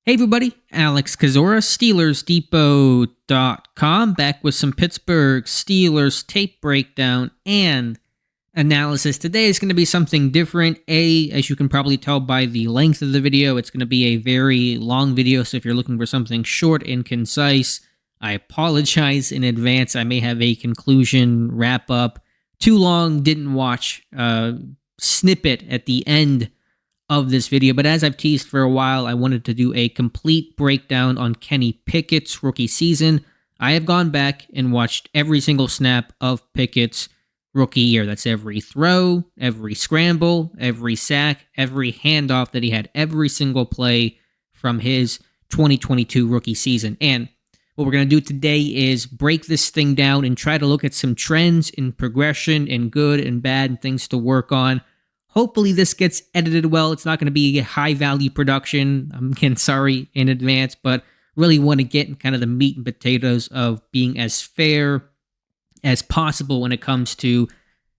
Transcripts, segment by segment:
Hey everybody, Alex Kozora, SteelersDepot.com, back with some Pittsburgh Steelers tape breakdown and analysis. Today is going to be something different. As you can probably tell by the length of the video, it's going to be a very long video, so if you're looking for something short and concise, I apologize in advance. I may have a conclusion, wrap up, too long, didn't watch, snippet at the end of this video, but as I've teased for a while, I wanted to do a complete breakdown on Kenny Pickett's rookie season. I have gone back and watched every single snap of Pickett's rookie year. That's every throw, every scramble, every sack, every handoff that he had, every single play from his 2022 rookie season. And what we're going to do today is break this thing down and try to look at some trends in progression and good and bad and things to work on. Hopefully this gets edited well. It's not going to be a high-value production. I'm again sorry in advance, but really want to get in kind of the meat and potatoes of being as fair as possible when it comes to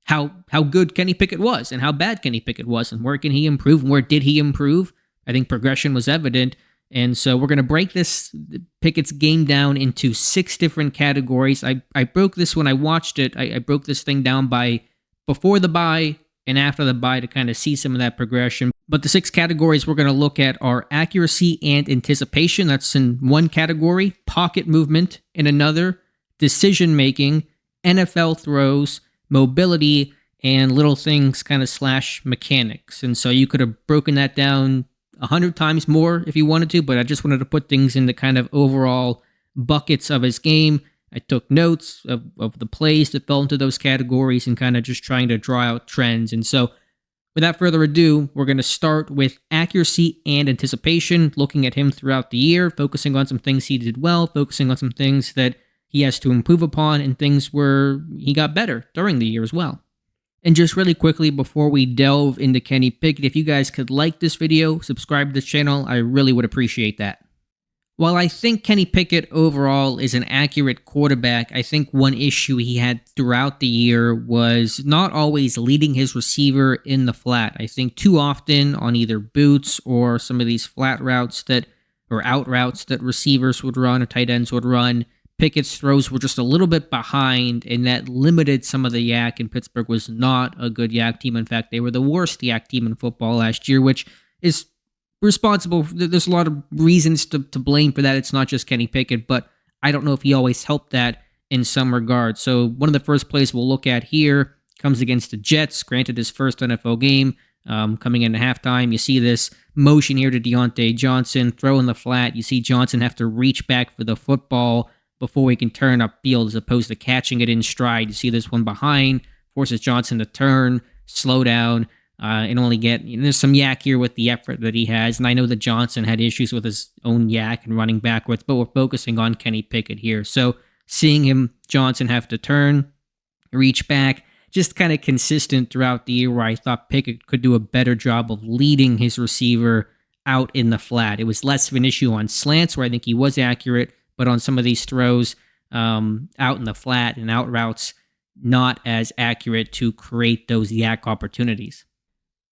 how good Kenny Pickett was and how bad Kenny Pickett was and where can he improve and where did he improve. I think progression was evident, and so we're going to break this Pickett's game down into 6 different categories. I broke this when I watched it. I broke this thing down by before the bye and after the bye to kind of see some of that progression. But the 6 categories we're going to look at are accuracy and anticipation. That's in one category. Pocket movement in another. Decision-making. NFL throws. Mobility. And little things kind of / mechanics. And so you could have broken that down 100 times more if you wanted to, but I just wanted to put things into kind of overall buckets of his game. I took notes of the plays that fell into those categories and kind of just trying to draw out trends. And so without further ado, we're going to start with accuracy and anticipation, looking at him throughout the year, focusing on some things he did well, focusing on some things that he has to improve upon, and things where he got better during the year as well. And just really quickly before we delve into Kenny Pickett, if you guys could like this video, subscribe to the channel, I really would appreciate that. While I think Kenny Pickett overall is an accurate quarterback, I think one issue he had throughout the year was not always leading his receiver in the flat. I think too often on either boots or some of these flat routes or out routes that receivers would run or tight ends would run, Pickett's throws were just a little bit behind, and that limited some of the yak, and Pittsburgh was not a good yak team. In fact, they were the worst yak team in football last year, which is responsible. There's a lot of reasons to blame for that. It's not just Kenny Pickett, but I don't know if he always helped that in some regard. So one of the first plays we'll look at here comes against the Jets, granted his first NFL game, coming into halftime. You see this motion here to Deontay Johnson, throw in the flat. You see Johnson have to reach back for the football before he can turn upfield as opposed to catching it in stride. You see this one behind, forces Johnson to turn, slow down, and only get, there's some yak here with the effort that he has, and I know that Johnson had issues with his own yak and running backwards, but we're focusing on Kenny Pickett here. So seeing Johnson have to turn, reach back, just kind of consistent throughout the year where I thought Pickett could do a better job of leading his receiver out in the flat. It was less of an issue on slants where I think he was accurate, but on some of these throws out in the flat and out routes, not as accurate to create those yak opportunities.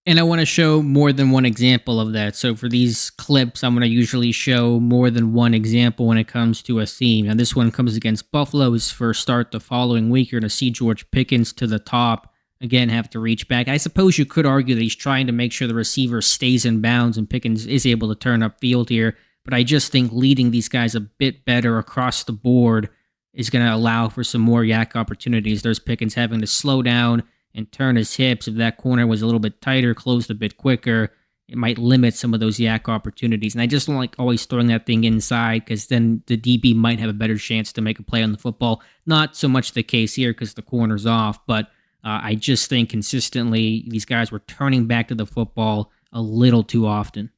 And I want to show more than one example of that. So for these clips, I'm going to usually show more than one example when it comes to a theme. Now this one comes against Buffalo. His first start the following week. You're going to see George Pickens to the top. Again, have to reach back. I suppose you could argue that he's trying to make sure the receiver stays in bounds and Pickens is able to turn upfield here. But I just think leading these guys a bit better across the board is going to allow for some more yak opportunities. There's Pickens having to slow down and turn his hips. If that corner was a little bit tighter, closed a bit quicker, it might limit some of those yak opportunities. And I just don't like always throwing that thing inside because then the DB might have a better chance to make a play on the football. Not so much the case here because the corner's off, but I just think consistently these guys were turning back to the football a little too often.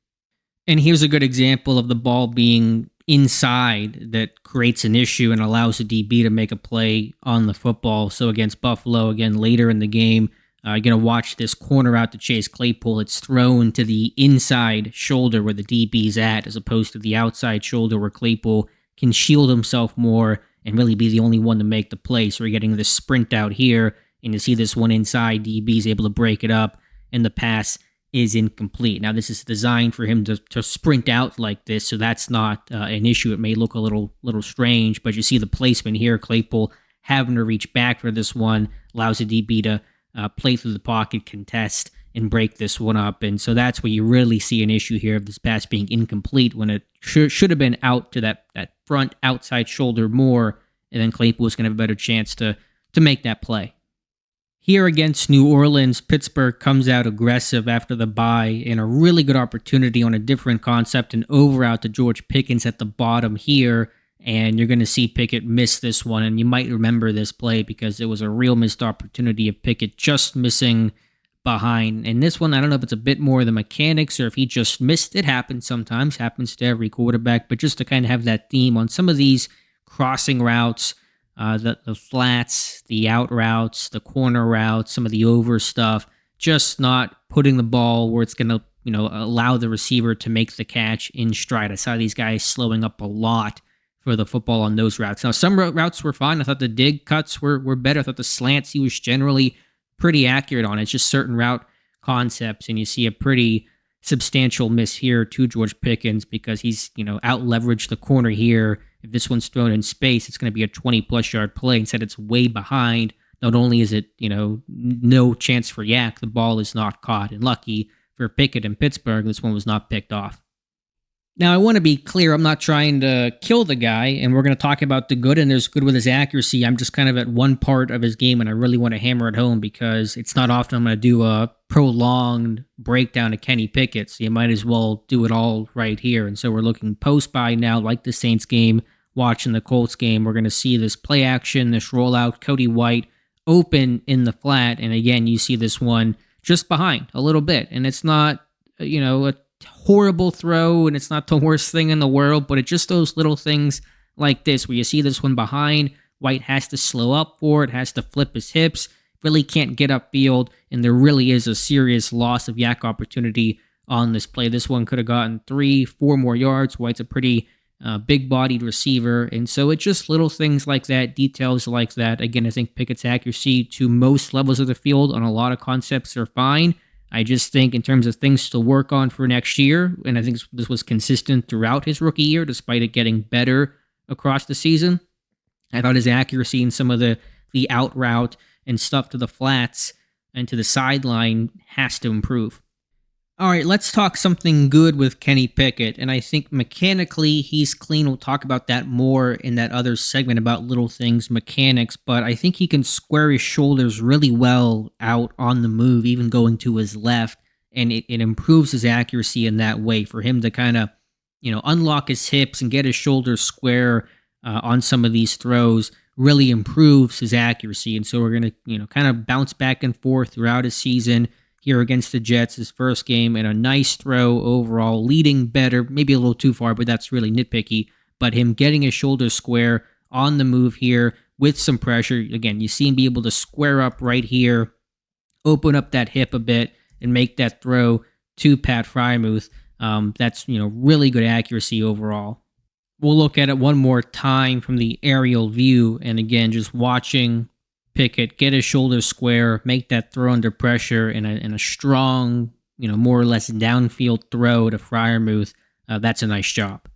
And here's a good example of the ball being inside that creates an issue and allows the DB to make a play on the football. So against Buffalo, again, later in the game, you're going to watch this corner out to Chase Claypool. It's thrown to the inside shoulder where the DB's at, as opposed to the outside shoulder where Claypool can shield himself more and really be the only one to make the play. So we're getting this sprint out here, and you see this one inside, DB's able to break it up, and the pass is incomplete. Now, this is designed for him to sprint out like this, so that's not an issue. It may look a little strange, but you see the placement here. Claypool having to reach back for this one allows the DB to play through the pocket, contest, and break this one up. And so that's where you really see an issue here of this pass being incomplete when it should have been out to that front outside shoulder more, and then Claypool is going to have a better chance to make that play. Here against New Orleans, Pittsburgh comes out aggressive after the bye and a really good opportunity on a different concept and over out to George Pickens at the bottom here. And you're going to see Pickett miss this one. And you might remember this play because it was a real missed opportunity of Pickett just missing behind. And this one, I don't know if it's a bit more the mechanics or if he just missed. It happens sometimes, happens to every quarterback. But just to kind of have that theme on some of these crossing routes, the flats, the out routes, the corner routes, some of the over stuff, just not putting the ball where it's going to, allow the receiver to make the catch in stride. I saw these guys slowing up a lot for the football on those routes. Now, some routes were fine. I thought the dig cuts were better. I thought the slants he was generally pretty accurate on. It's just certain route concepts, and you see a pretty substantial miss here to George Pickens because he's, out leveraged the corner here. If this one's thrown in space, it's going to be a 20-plus yard play. Instead, it's way behind. Not only is it, no chance for Yak, the ball is not caught. And lucky for Pickett in Pittsburgh, this one was not picked off. Now, I want to be clear. I'm not trying to kill the guy, and we're going to talk about the good, and there's good with his accuracy. I'm just kind of at one part of his game, and I really want to hammer it home because it's not often I'm going to do a prolonged breakdown of Kenny Pickett, so you might as well do it all right here. And so we're looking post-buy now, like the Saints game, watching the Colts game. We're going to see this play action, this rollout, Cody White open in the flat, and again, you see this one just behind a little bit, and it's not, a horrible throw, and it's not the worst thing in the world, but it's just those little things like this where you see this one behind. White has to slow up for it, has to flip his hips, really can't get upfield, and there really is a serious loss of yak opportunity on this play. This one could have gotten 3-4 more yards. White's a pretty big-bodied receiver, and so it's just little things like that, details like that. Again, I think Pickett's accuracy to most levels of the field on a lot of concepts are fine. I just think in terms of things to work on for next year, and I think this was consistent throughout his rookie year, despite it getting better across the season, I thought his accuracy in some of the out route and stuff to the flats and to the sideline has to improve. All right, let's talk something good with Kenny Pickett, and I think mechanically he's clean. We'll talk about that more in that other segment about little things, mechanics, but I think he can square his shoulders really well out on the move, even going to his left, and it improves his accuracy in that way for him to kind of, unlock his hips and get his shoulders square on some of these throws really improves his accuracy, and so we're going to, kind of bounce back and forth throughout his season. Here against the Jets, his first game, and a nice throw overall, leading better, maybe a little too far, but that's really nitpicky. But him getting his shoulders square on the move here with some pressure. Again, you see him be able to square up right here, open up that hip a bit, and make that throw to Pat Freiermuth. That's, really good accuracy overall. We'll look at it one more time from the aerial view, and again, just watching Pickett get his shoulders square, make that throw under pressure in a strong, more or less downfield throw to Freiermuth. That's a nice job.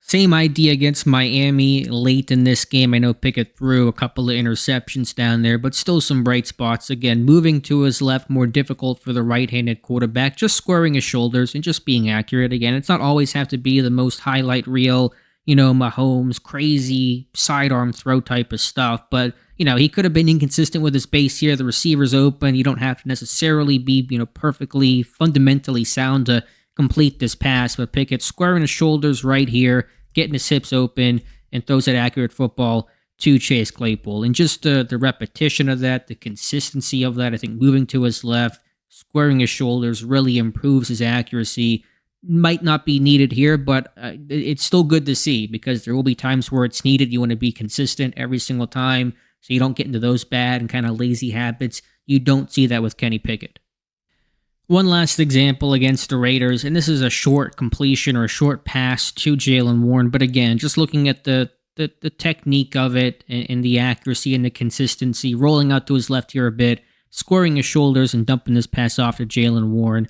Same idea against Miami late in this game. I know Pickett threw a couple of interceptions down there, but still some bright spots. Again, moving to his left, more difficult for the right-handed quarterback, just squaring his shoulders and just being accurate. Again, it's not always have to be the most highlight reel, Mahomes, crazy sidearm throw type of stuff, but he could have been inconsistent with his base here. The receiver's open. You don't have to necessarily be, perfectly, fundamentally sound to complete this pass. But Pickett squaring his shoulders right here, getting his hips open, and throws that accurate football to Chase Claypool. And just the repetition of that, the consistency of that, I think moving to his left, squaring his shoulders really improves his accuracy. Might not be needed here, but it's still good to see because there will be times where it's needed. You want to be consistent every single time, so you don't get into those bad and kind of lazy habits. You don't see that with Kenny Pickett. One last example against the Raiders, and this is a short completion or a short pass to Jaylen Warren, but again, just looking at the technique of it and the accuracy and the consistency, rolling out to his left here a bit, squaring his shoulders and dumping this pass off to Jalen Warren.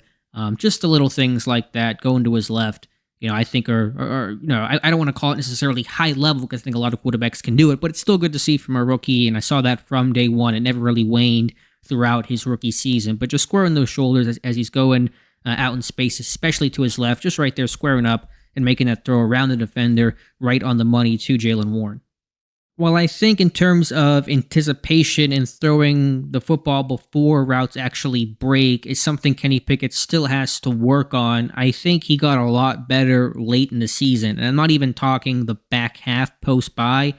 Just the little things like that, going to his left, I think are I don't want to call it necessarily high level because I think a lot of quarterbacks can do it, but it's still good to see from a rookie, and I saw that from day one. It never really waned throughout his rookie season, but just squaring those shoulders as he's going out in space, especially to his left, just right there squaring up and making that throw around the defender right on the money to Jalen Warren. Well, I think in terms of anticipation and throwing the football before routes actually break is something Kenny Pickett still has to work on. I think he got a lot better late in the season. And I'm not even talking the back half post-bye.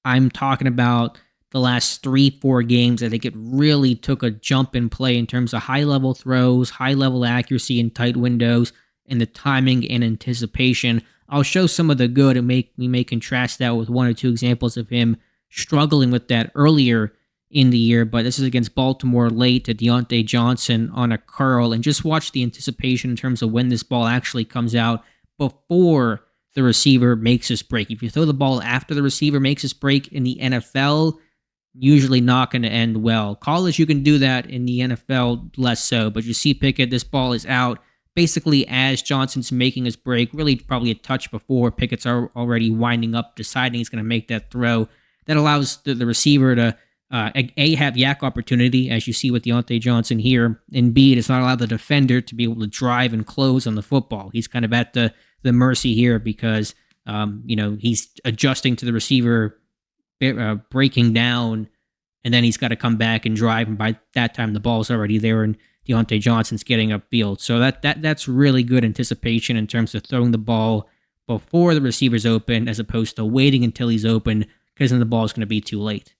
I'm talking about the last 3-4 games. I think it really took a jump in play in terms of high-level throws, high-level accuracy in tight windows, and the timing and anticipation. I'll show some of the good and we may contrast that with one or two examples of him struggling with that earlier in the year, but this is against Baltimore late to Deontay Johnson on a curl, and just watch the anticipation in terms of when this ball actually comes out before the receiver makes his break. If you throw the ball after the receiver makes his break in the NFL, usually not going to end well. College, you can do that. In the NFL, less so, but you see Pickett, this ball is out basically as Johnson's making his break, really probably a touch before Pickett's already winding up, deciding he's going to make that throw. That allows the receiver to, A, have yak opportunity, as you see with Deontay Johnson here, and B, does not allow the defender to be able to drive and close on the football. He's kind of at the mercy here because, he's adjusting to the receiver breaking down, and then he's got to come back and drive, and by that time the ball's already there, and Deontay Johnson's getting upfield. So that's really good anticipation in terms of throwing the ball before the receiver's open as opposed to waiting until he's open because then the ball's going to be too late.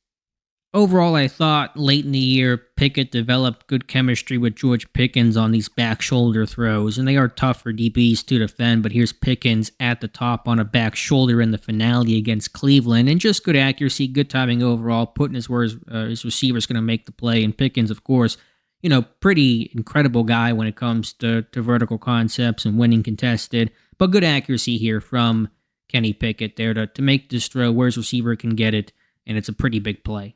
Overall, I thought late in the year, Pickett developed good chemistry with George Pickens on these back shoulder throws, and they are tough for DBs to defend, but here's Pickens at the top on a back shoulder in the finale against Cleveland, and just good accuracy, good timing overall, putting his receiver's going to make the play, and Pickens, of course, pretty incredible guy when it comes to vertical concepts and winning contested, but good accuracy here from Kenny Pickett there to make this throw where his receiver can get it, and it's a pretty big play.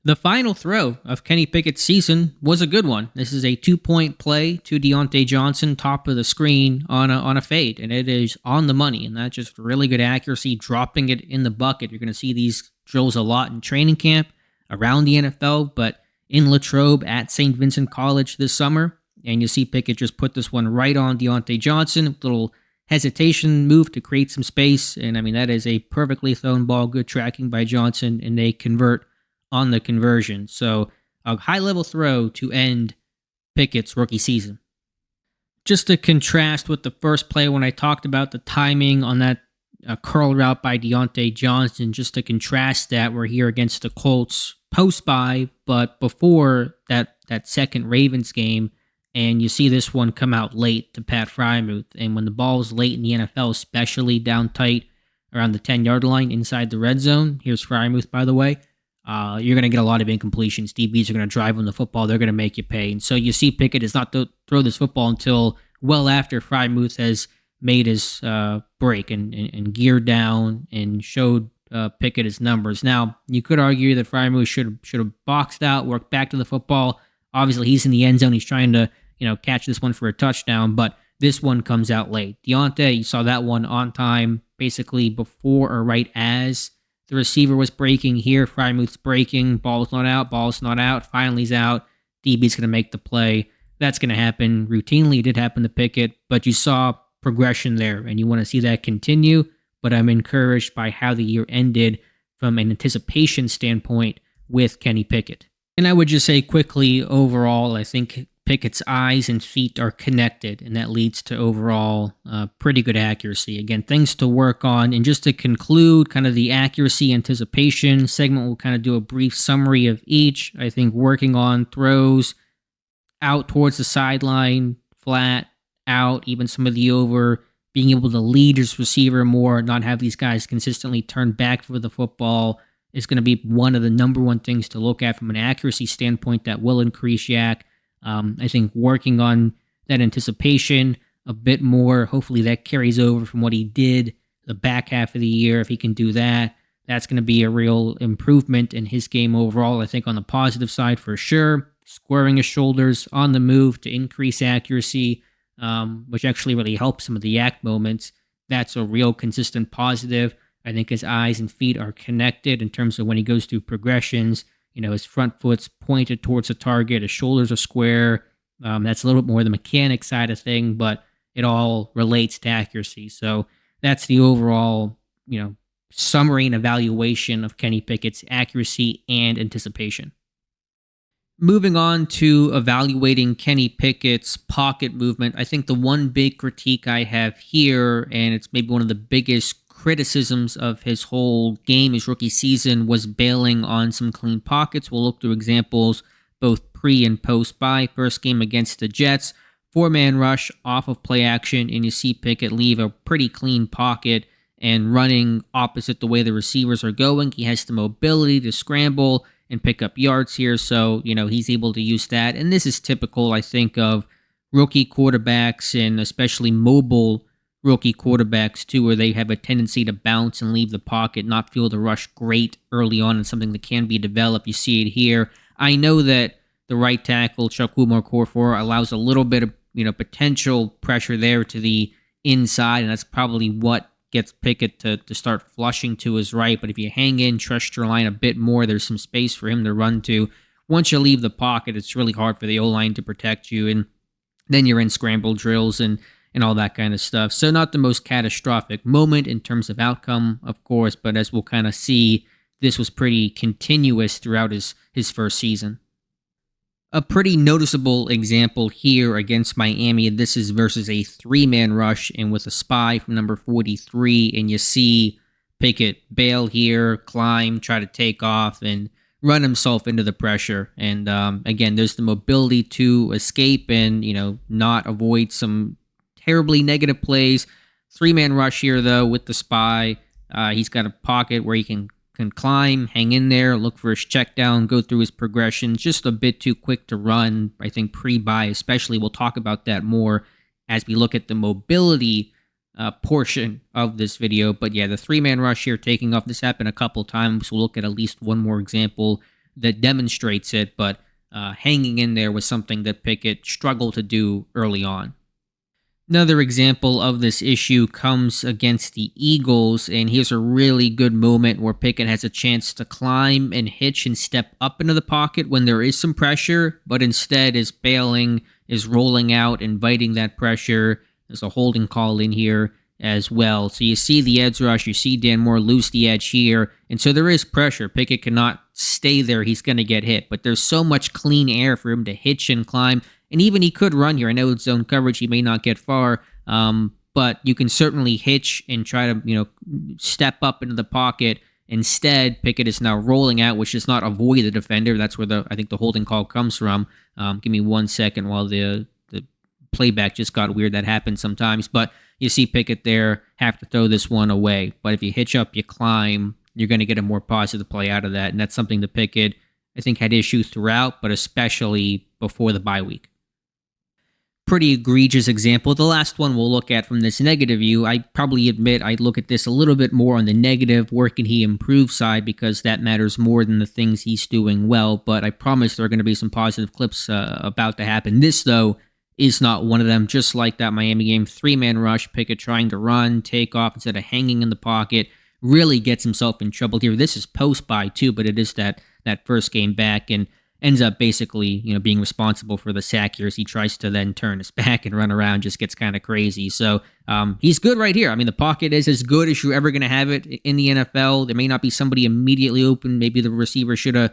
The final throw of Kenny Pickett's season was a good one. This is a 2-point play to Deontay Johnson, top of the screen on a fade, and it is on the money, and that's just really good accuracy, dropping it in the bucket. You're going to see these drills a lot in training camp around the NFL, but in Latrobe at St. Vincent College this summer, and you see Pickett just put this one right on Deontay Johnson, little hesitation move to create some space, and that is a perfectly thrown ball, good tracking by Johnson, and they convert on the conversion. So a high-level throw to end Pickett's rookie season. Just to contrast with the first play when I talked about the timing on that curl route by Deontay Johnson, just to contrast that, we're here against the Colts post-bye, but before that second Ravens game, and you see this one come out late to Pat Freiermuth, and when the ball is late in the NFL, especially down tight around the 10-yard line inside the red zone, here's Freiermuth, by the way, you're going to get a lot of incompletions. DBs are going to drive on the football. They're going to make you pay. And so you see Pickett does not throw this football until well after Freiermuth has made his break and geared down and showed Pickett his numbers. Now, you could argue that Freiermuth should have boxed out, worked back to the football. Obviously, he's in the end zone. He's trying to catch this one for a touchdown, but this one comes out late. Deontay, you saw that one on time, basically before or right as the receiver was breaking. Here, Freiermuth's breaking. Ball's not out. Finally, he's out. DB's going to make the play. That's going to happen routinely. It did happen to Pickett, but you saw progression there, and you want to see that continue. But I'm encouraged by how the year ended from an anticipation standpoint with Kenny Pickett. And I would just say quickly, overall, I think Pickett's eyes and feet are connected, and that leads to overall pretty good accuracy. Again, things to work on. And just to conclude kind of the accuracy anticipation segment, we'll kind of do a brief summary of each. I think working on throws out towards the sideline, flat, out, even some of the over, being able to lead his receiver more, not have these guys consistently turn back for the football is going to be one of the number one things to look at from an accuracy standpoint that will increase yak. I think working on that anticipation a bit more, hopefully that carries over from what he did the back half of the year. If he can do that, That's going to be a real improvement in his game overall, I think, on the positive side for sure. Squaring his shoulders on the move to increase accuracy, which actually really helps some of the yak moments. That's a real consistent positive. I think his eyes and feet are connected in terms of when he goes through progressions. His front foot's pointed towards the target, his shoulders are square. That's a little bit more the mechanic side of thing, but it all relates to accuracy. So that's the overall, summary and evaluation of Kenny Pickett's accuracy and anticipation. Moving on to evaluating Kenny Pickett's pocket movement, I think the one big critique I have here, and it's maybe one of the biggest criticisms of his whole game, his rookie season, was bailing on some clean pockets. We'll look through examples both pre and post bye. First game against the Jets, 4-man rush off of play action, and you see Pickett leave a pretty clean pocket and running opposite the way the receivers are going. He has the mobility to scramble and pick up yards here, so he's able to use that. And this is typical, I think, of rookie quarterbacks, and especially mobile rookie quarterbacks too, where they have a tendency to bounce and leave the pocket, not feel the rush great early on, and something that can be developed. You see it here. I know that the right tackle, Chukwuma Okorafor, allows a little bit of potential pressure there to the inside, and that's probably what gets Pickett to start flushing to his right. But if you hang in, trust your line a bit more, there's some space for him to run to. Once you leave the pocket, it's really hard for the O-line to protect you, and then you're in scramble drills and all that kind of stuff. So not the most catastrophic moment in terms of outcome, of course, but as we'll kind of see, this was pretty continuous throughout his first season. A pretty noticeable example here against Miami, this is versus a 3-man rush and with a spy from number 43, and you see Pickett bail here, climb, try to take off, and run himself into the pressure. And again, there's the mobility to escape and, not avoid some terribly negative plays. 3-man rush here, though, with the spy. He's got a pocket where he can climb, hang in there, look for his check down, go through his progression. Just a bit too quick to run, I think, pre-bye especially. We'll talk about that more as we look at the mobility portion of this video. But yeah, the 3-man rush here taking off, this happened a couple times. We'll look at least one more example that demonstrates it, but hanging in there was something that Pickett struggled to do early on. Another example of this issue comes against the Eagles, and here's a really good moment where Pickett has a chance to climb and hitch and step up into the pocket when there is some pressure, but instead is bailing, is rolling out, inviting that pressure. There's a holding call in here as well. So you see the edge rush, you see Dan Moore lose the edge here, and so there is pressure. Pickett cannot stay there, he's going to get hit, but there's so much clean air for him to hitch and climb. And even he could run here. I know it's zone coverage. He may not get far, but you can certainly hitch and try to, step up into the pocket. Instead, Pickett is now rolling out, which does not avoid the defender. That's where I think the holding call comes from. Give me 1 second while the playback just got weird. That happens sometimes. But you see Pickett there have to throw this one away. But if you hitch up, you climb, you're going to get a more positive play out of that. And that's something that Pickett, I think, had issues throughout, but especially before the bye week. Pretty egregious example. The last one we'll look at from this negative view, I probably admit I look at this a little bit more on the negative, where can he improve side, because that matters more than the things he's doing well, but I promise there are going to be some positive clips about to happen. This, though, is not one of them. Just like that Miami game, 3-man rush, Pickett trying to run, take off instead of hanging in the pocket, really gets himself in trouble here. This is post-bye, too, but it is that first game back, and ends up basically, being responsible for the sack here as he tries to then turn his back and run around, just gets kind of crazy. So he's good right here. I mean, the pocket is as good as you're ever going to have it in the NFL. There may not be somebody immediately open. Maybe the receiver should have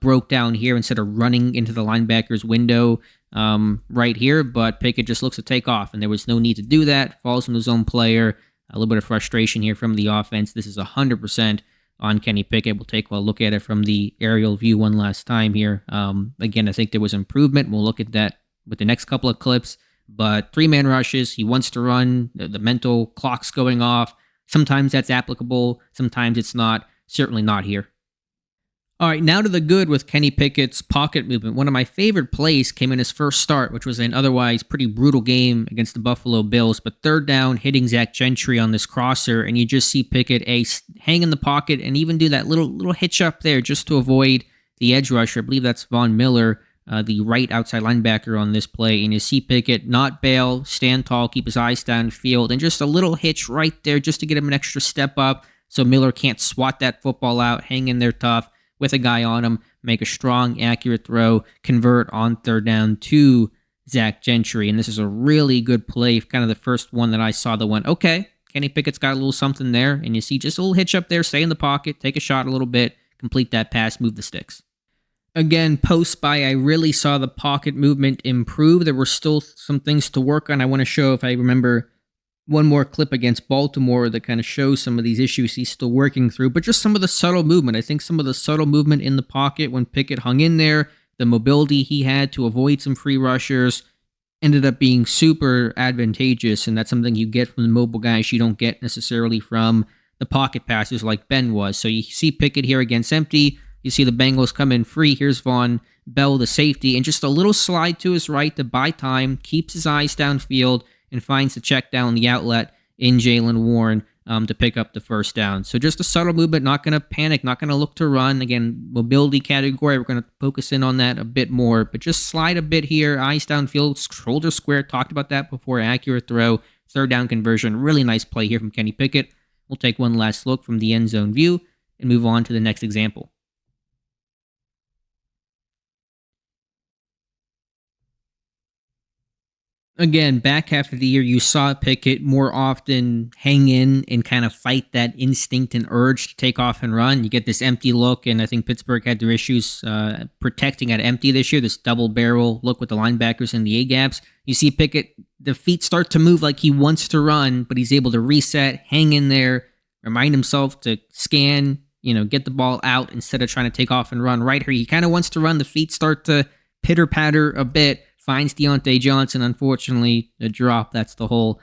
broke down here instead of running into the linebacker's window right here, but Pickett just looks to take off, and there was no need to do that. Falls on his own player. A little bit of frustration here from the offense. This is 100% on Kenny Pickett. We'll take a look at it from the aerial view one last time here. Again, I think there was improvement. We'll look at that with the next couple of clips. But 3-man rushes, he wants to run. The mental clock's going off. Sometimes that's applicable. Sometimes it's not. Certainly not here. All right, now to the good with Kenny Pickett's pocket movement. One of my favorite plays came in his first start, which was an otherwise pretty brutal game against the Buffalo Bills. But third down, hitting Zach Gentry on this crosser, and you just see Pickett hang in the pocket and even do that little hitch up there just to avoid the edge rusher. I believe that's Von Miller, the right outside linebacker on this play. And you see Pickett not bail, stand tall, keep his eyes downfield, and just a little hitch right there just to get him an extra step up so Miller can't swat that football out, hang in there tough with a guy on him, make a strong, accurate throw, convert on third down to Zach Gentry. And this is a really good play, kind of the first one that I saw that went, okay, Kenny Pickett's got a little something there. And you see just a little hitch up there, stay in the pocket, take a shot a little bit, complete that pass, move the sticks. Again, post-bye, I really saw the pocket movement improve. There were still some things to work on. I want to show, if I remember, one more clip against Baltimore that kind of shows some of these issues he's still working through, but just some of the subtle movement. I think some of the subtle movement in the pocket when Pickett hung in there, the mobility he had to avoid some free rushers ended up being super advantageous, and that's something you get from the mobile guys you don't get necessarily from the pocket passers like Ben was. So you see Pickett here against empty, you see the Bengals come in free, here's Von Bell, the safety, and just a little slide to his right to buy time, keeps his eyes downfield, and finds the check down the outlet in Jaylen Warren to pick up the first down. So just a subtle movement, not going to panic, not going to look to run. Again, mobility category, we're going to focus in on that a bit more, but just slide a bit here, eyes downfield, shoulder square, talked about that before, accurate throw, third down conversion. Really nice play here from Kenny Pickett. We'll take one last look from the end zone view and move on to the next example. Again, back half of the year, you saw Pickett more often hang in and kind of fight that instinct and urge to take off and run. You get this empty look, and I think Pittsburgh had their issues protecting at empty this year, this double barrel look with the linebackers and the A-gaps. You see Pickett, the feet start to move like he wants to run, but he's able to reset, hang in there, remind himself to scan, get the ball out instead of trying to take off and run. Right here, he kind of wants to run. The feet start to pitter-patter a bit. Finds Deontay Johnson, unfortunately, a drop. That's the whole,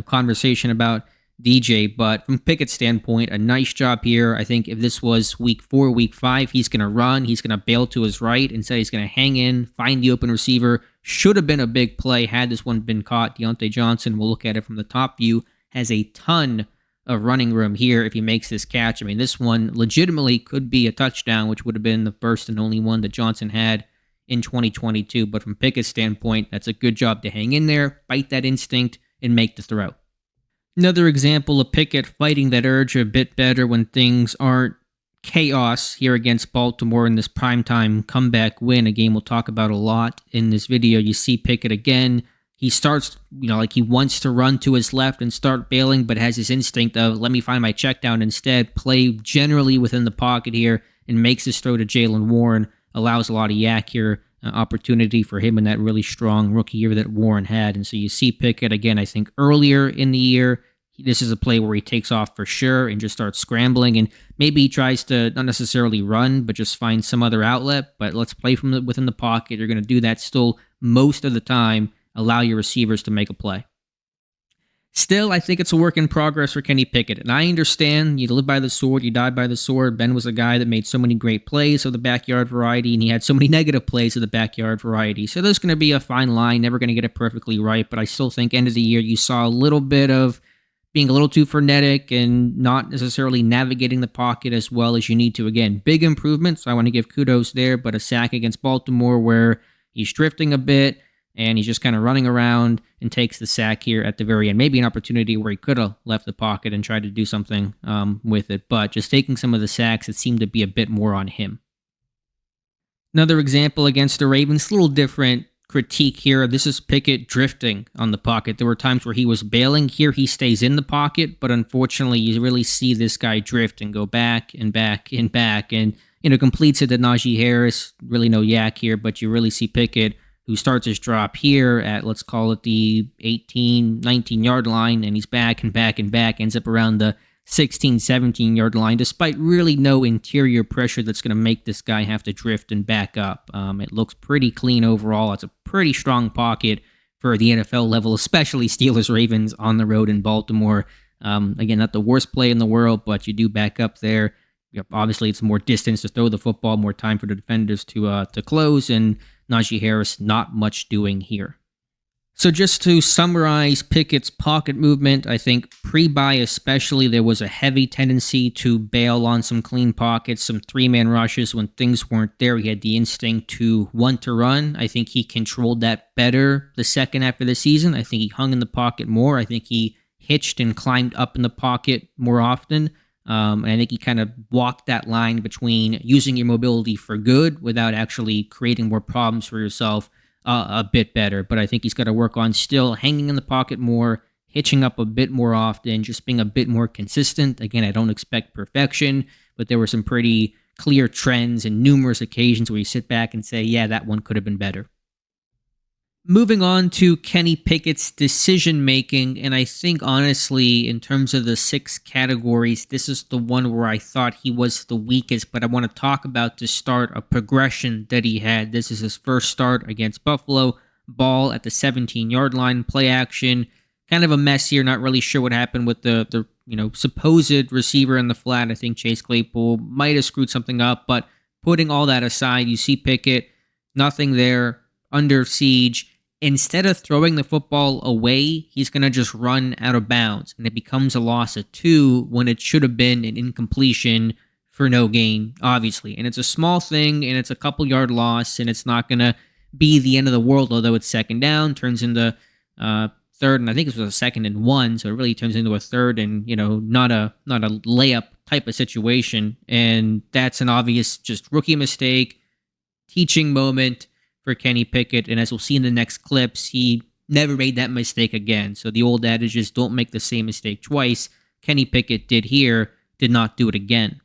conversation about DJ. But from Pickett's standpoint, a nice job here. I think if this was week 4, week 5, he's going to run. He's going to bail to his right. Instead, he's going to hang in, find the open receiver. Should have been a big play had this one been caught. Deontay Johnson, we'll look at it from the top view, has a ton of running room here if he makes this catch. I mean, this one legitimately could be a touchdown, which would have been the first and only one that Johnson had in 2022, but from Pickett's standpoint, that's a good job to hang in there, fight that instinct, and make the throw. Another example of Pickett fighting that urge a bit better when things aren't chaos here against Baltimore in this primetime comeback win, a game we'll talk about a lot in this video. You see Pickett again. He starts, like he wants to run to his left and start bailing, but has his instinct of, let me find my check down instead, play generally within the pocket here, and makes his throw to Jaylen Warren. Allows a lot of yak here, opportunity for him in that really strong rookie year that Warren had. And so you see Pickett, again, I think earlier in the year, this is a play where he takes off for sure and just starts scrambling. And maybe he tries to not necessarily run, but just find some other outlet. But let's play from within the pocket. You're going to do that still most of the time. Allow your receivers to make a play. Still, I think it's a work in progress for Kenny Pickett. And I understand you live by the sword, you die by the sword. Ben was a guy that made so many great plays of the backyard variety, and he had so many negative plays of the backyard variety. So there's going to be a fine line, never going to get it perfectly right. But I still think end of the year, you saw a little bit of being a little too frenetic and not necessarily navigating the pocket as well as you need to. Again, big improvement, so I want to give kudos there. But a sack against Baltimore where he's drifting a bit, and he's just kind of running around and takes the sack here at the very end. Maybe an opportunity where he could have left the pocket and tried to do something with it. But just taking some of the sacks, it seemed to be a bit more on him. Another example against the Ravens, a little different critique here. This is Pickett drifting on the pocket. There were times where he was bailing. Here he stays in the pocket, but unfortunately you really see this guy drift and go back and back and back. And, completes it to Najee Harris. Really no yak here, but you really see Pickett, who starts his drop here at, let's call it the 18, 19-yard line, and he's back and back and back, ends up around the 16, 17-yard line, despite really no interior pressure that's going to make this guy have to drift and back up. It looks pretty clean overall. It's a pretty strong pocket for the NFL level, especially Steelers-Ravens on the road in Baltimore. Again, not the worst play in the world, but you do back up there. Yep, obviously, it's more distance to throw the football, more time for the defenders to close, and Najee Harris not much doing here. So just to summarize Pickett's pocket movement, I think pre-bye especially, there was a heavy tendency to bail on some clean pockets, some three-man rushes when things weren't there. He had the instinct to want to run. I think he controlled that better the second half of the season. I think he hung in the pocket more. I think he hitched and climbed up in the pocket more often. And I think he kind of walked that line between using your mobility for good without actually creating more problems for yourself a bit better. But I think he's got to work on still hanging in the pocket more, hitching up a bit more often, just being a bit more consistent. Again, I don't expect perfection, but there were some pretty clear trends and numerous occasions where you sit back and say, yeah, that one could have been better. Moving on to Kenny Pickett's decision-making, and I think, honestly, in terms of the 6 categories, this is the one where I thought he was the weakest, but I want to talk about to start a progression that he had. This is his first start against Buffalo. Ball at the 17-yard line, play action. Kind of a mess here, not really sure what happened with the supposed receiver in the flat. I think Chase Claypool might have screwed something up, but putting all that aside, you see Pickett, nothing there, under siege. Instead of throwing the football away, he's going to just run out of bounds, and it becomes a loss of 2 when it should have been an incompletion for no gain, obviously. And it's a small thing, and it's a couple yard loss, and it's not going to be the end of the world, although it's second down, turns into third, and I think it was a 2nd and 1, so it really turns into a third and, not a layup type of situation. And that's an obvious just rookie mistake, teaching moment for Kenny Pickett, and as we'll see in the next clips, he never made that mistake again. So the old adage is don't make the same mistake twice. Kenny Pickett did here, did not do it again.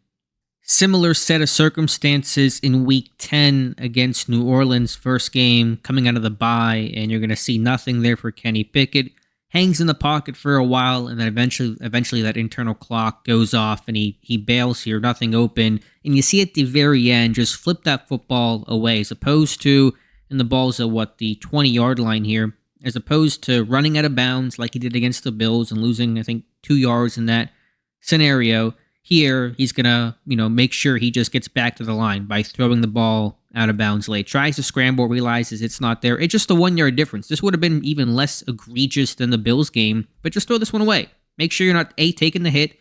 Similar set of circumstances in Week 10 against New Orleans, first game coming out of the bye, and you're going to see nothing there for Kenny Pickett. Hangs in the pocket for a while, and then eventually that internal clock goes off, and he bails here, nothing open. And you see at the very end, just flip that football away, as opposed to, and the ball's at the 20-yard line here, as opposed to running out of bounds like he did against the Bills and losing, I think, 2 yards in that scenario. Here, he's going to, make sure he just gets back to the line by throwing the ball out of bounds late. Tries to scramble, realizes it's not there. It's just a 1-yard difference. This would have been even less egregious than the Bills game, but just throw this one away. Make sure you're not, taking the hit.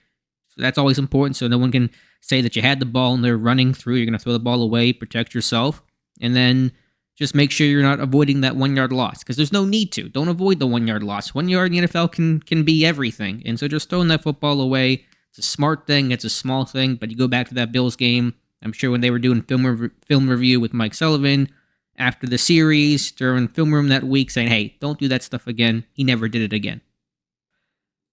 So that's always important, so no one can say that you had the ball and they're running through. You're going to throw the ball away, protect yourself, and then just make sure you're not avoiding that 1-yard loss, because there's no need to. Don't avoid the 1-yard loss. 1 yard in the NFL can be everything, and so just throwing that football away, it's a smart thing, it's a small thing, but you go back to that Bills game, I'm sure when they were doing film review with Mike Sullivan after the series, during film room that week, saying, hey, don't do that stuff again. He never did it again.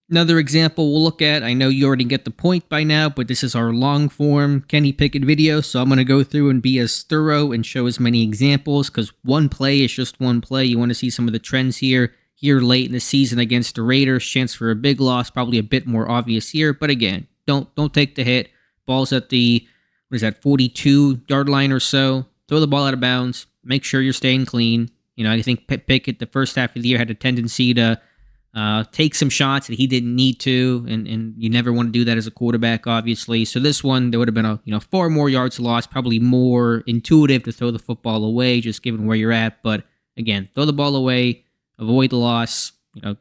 Another example we'll look at, I know you already get the point by now, but this is our long-form Kenny Pickett video, so I'm going to go through and be as thorough and show as many examples, because one play is just one play. You want to see some of the trends here late in the season against the Raiders. Chance for a big loss, probably a bit more obvious here, but again, don't take the hit. Ball's at the, 42-yard line or so. Throw the ball out of bounds. Make sure you're staying clean. I think Pickett, the first half of the year, had a tendency to take some shots that he didn't need to, and you never want to do that as a quarterback, obviously. So this one, there would have been 4 more yards lost, probably more intuitive to throw the football away, just given where you're at. But again, throw the ball away, avoid the loss.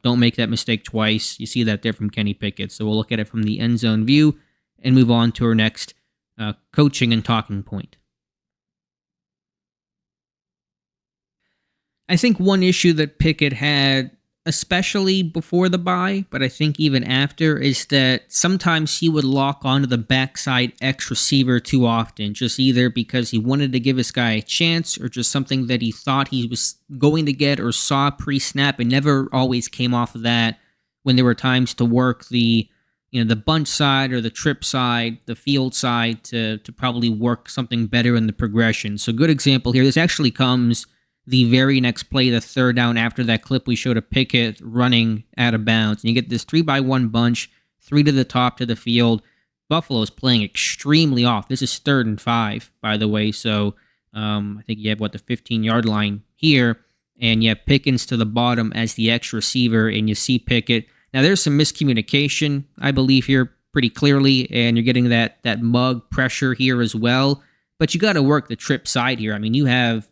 Don't make that mistake twice. You see that there from Kenny Pickett. So we'll look at it from the end zone view and move on to our next coaching and talking point. I think one issue that Pickett had, especially before the bye, but I think even after, is that sometimes he would lock onto the backside X receiver too often, just either because he wanted to give this guy a chance or just something that he thought he was going to get or saw pre-snap, and never always came off of that when there were times to work the bunch side or the trip side, the field side, to probably work something better in the progression. So good example here. This actually comes the very next play, the third down after that clip we showed of Pickett running out of bounds. And you get this 3-by-1 bunch, 3 to the top to the field. Buffalo's playing extremely off. This is 3rd and 5, by the way. So I think you have, the 15-yard line here. And you have Pickens to the bottom as the X receiver, and you see Pickett. Now, there's some miscommunication, I believe, here. pretty clearly, and you're getting that mug pressure here as well. But you got to work the trip side here. I mean, you have,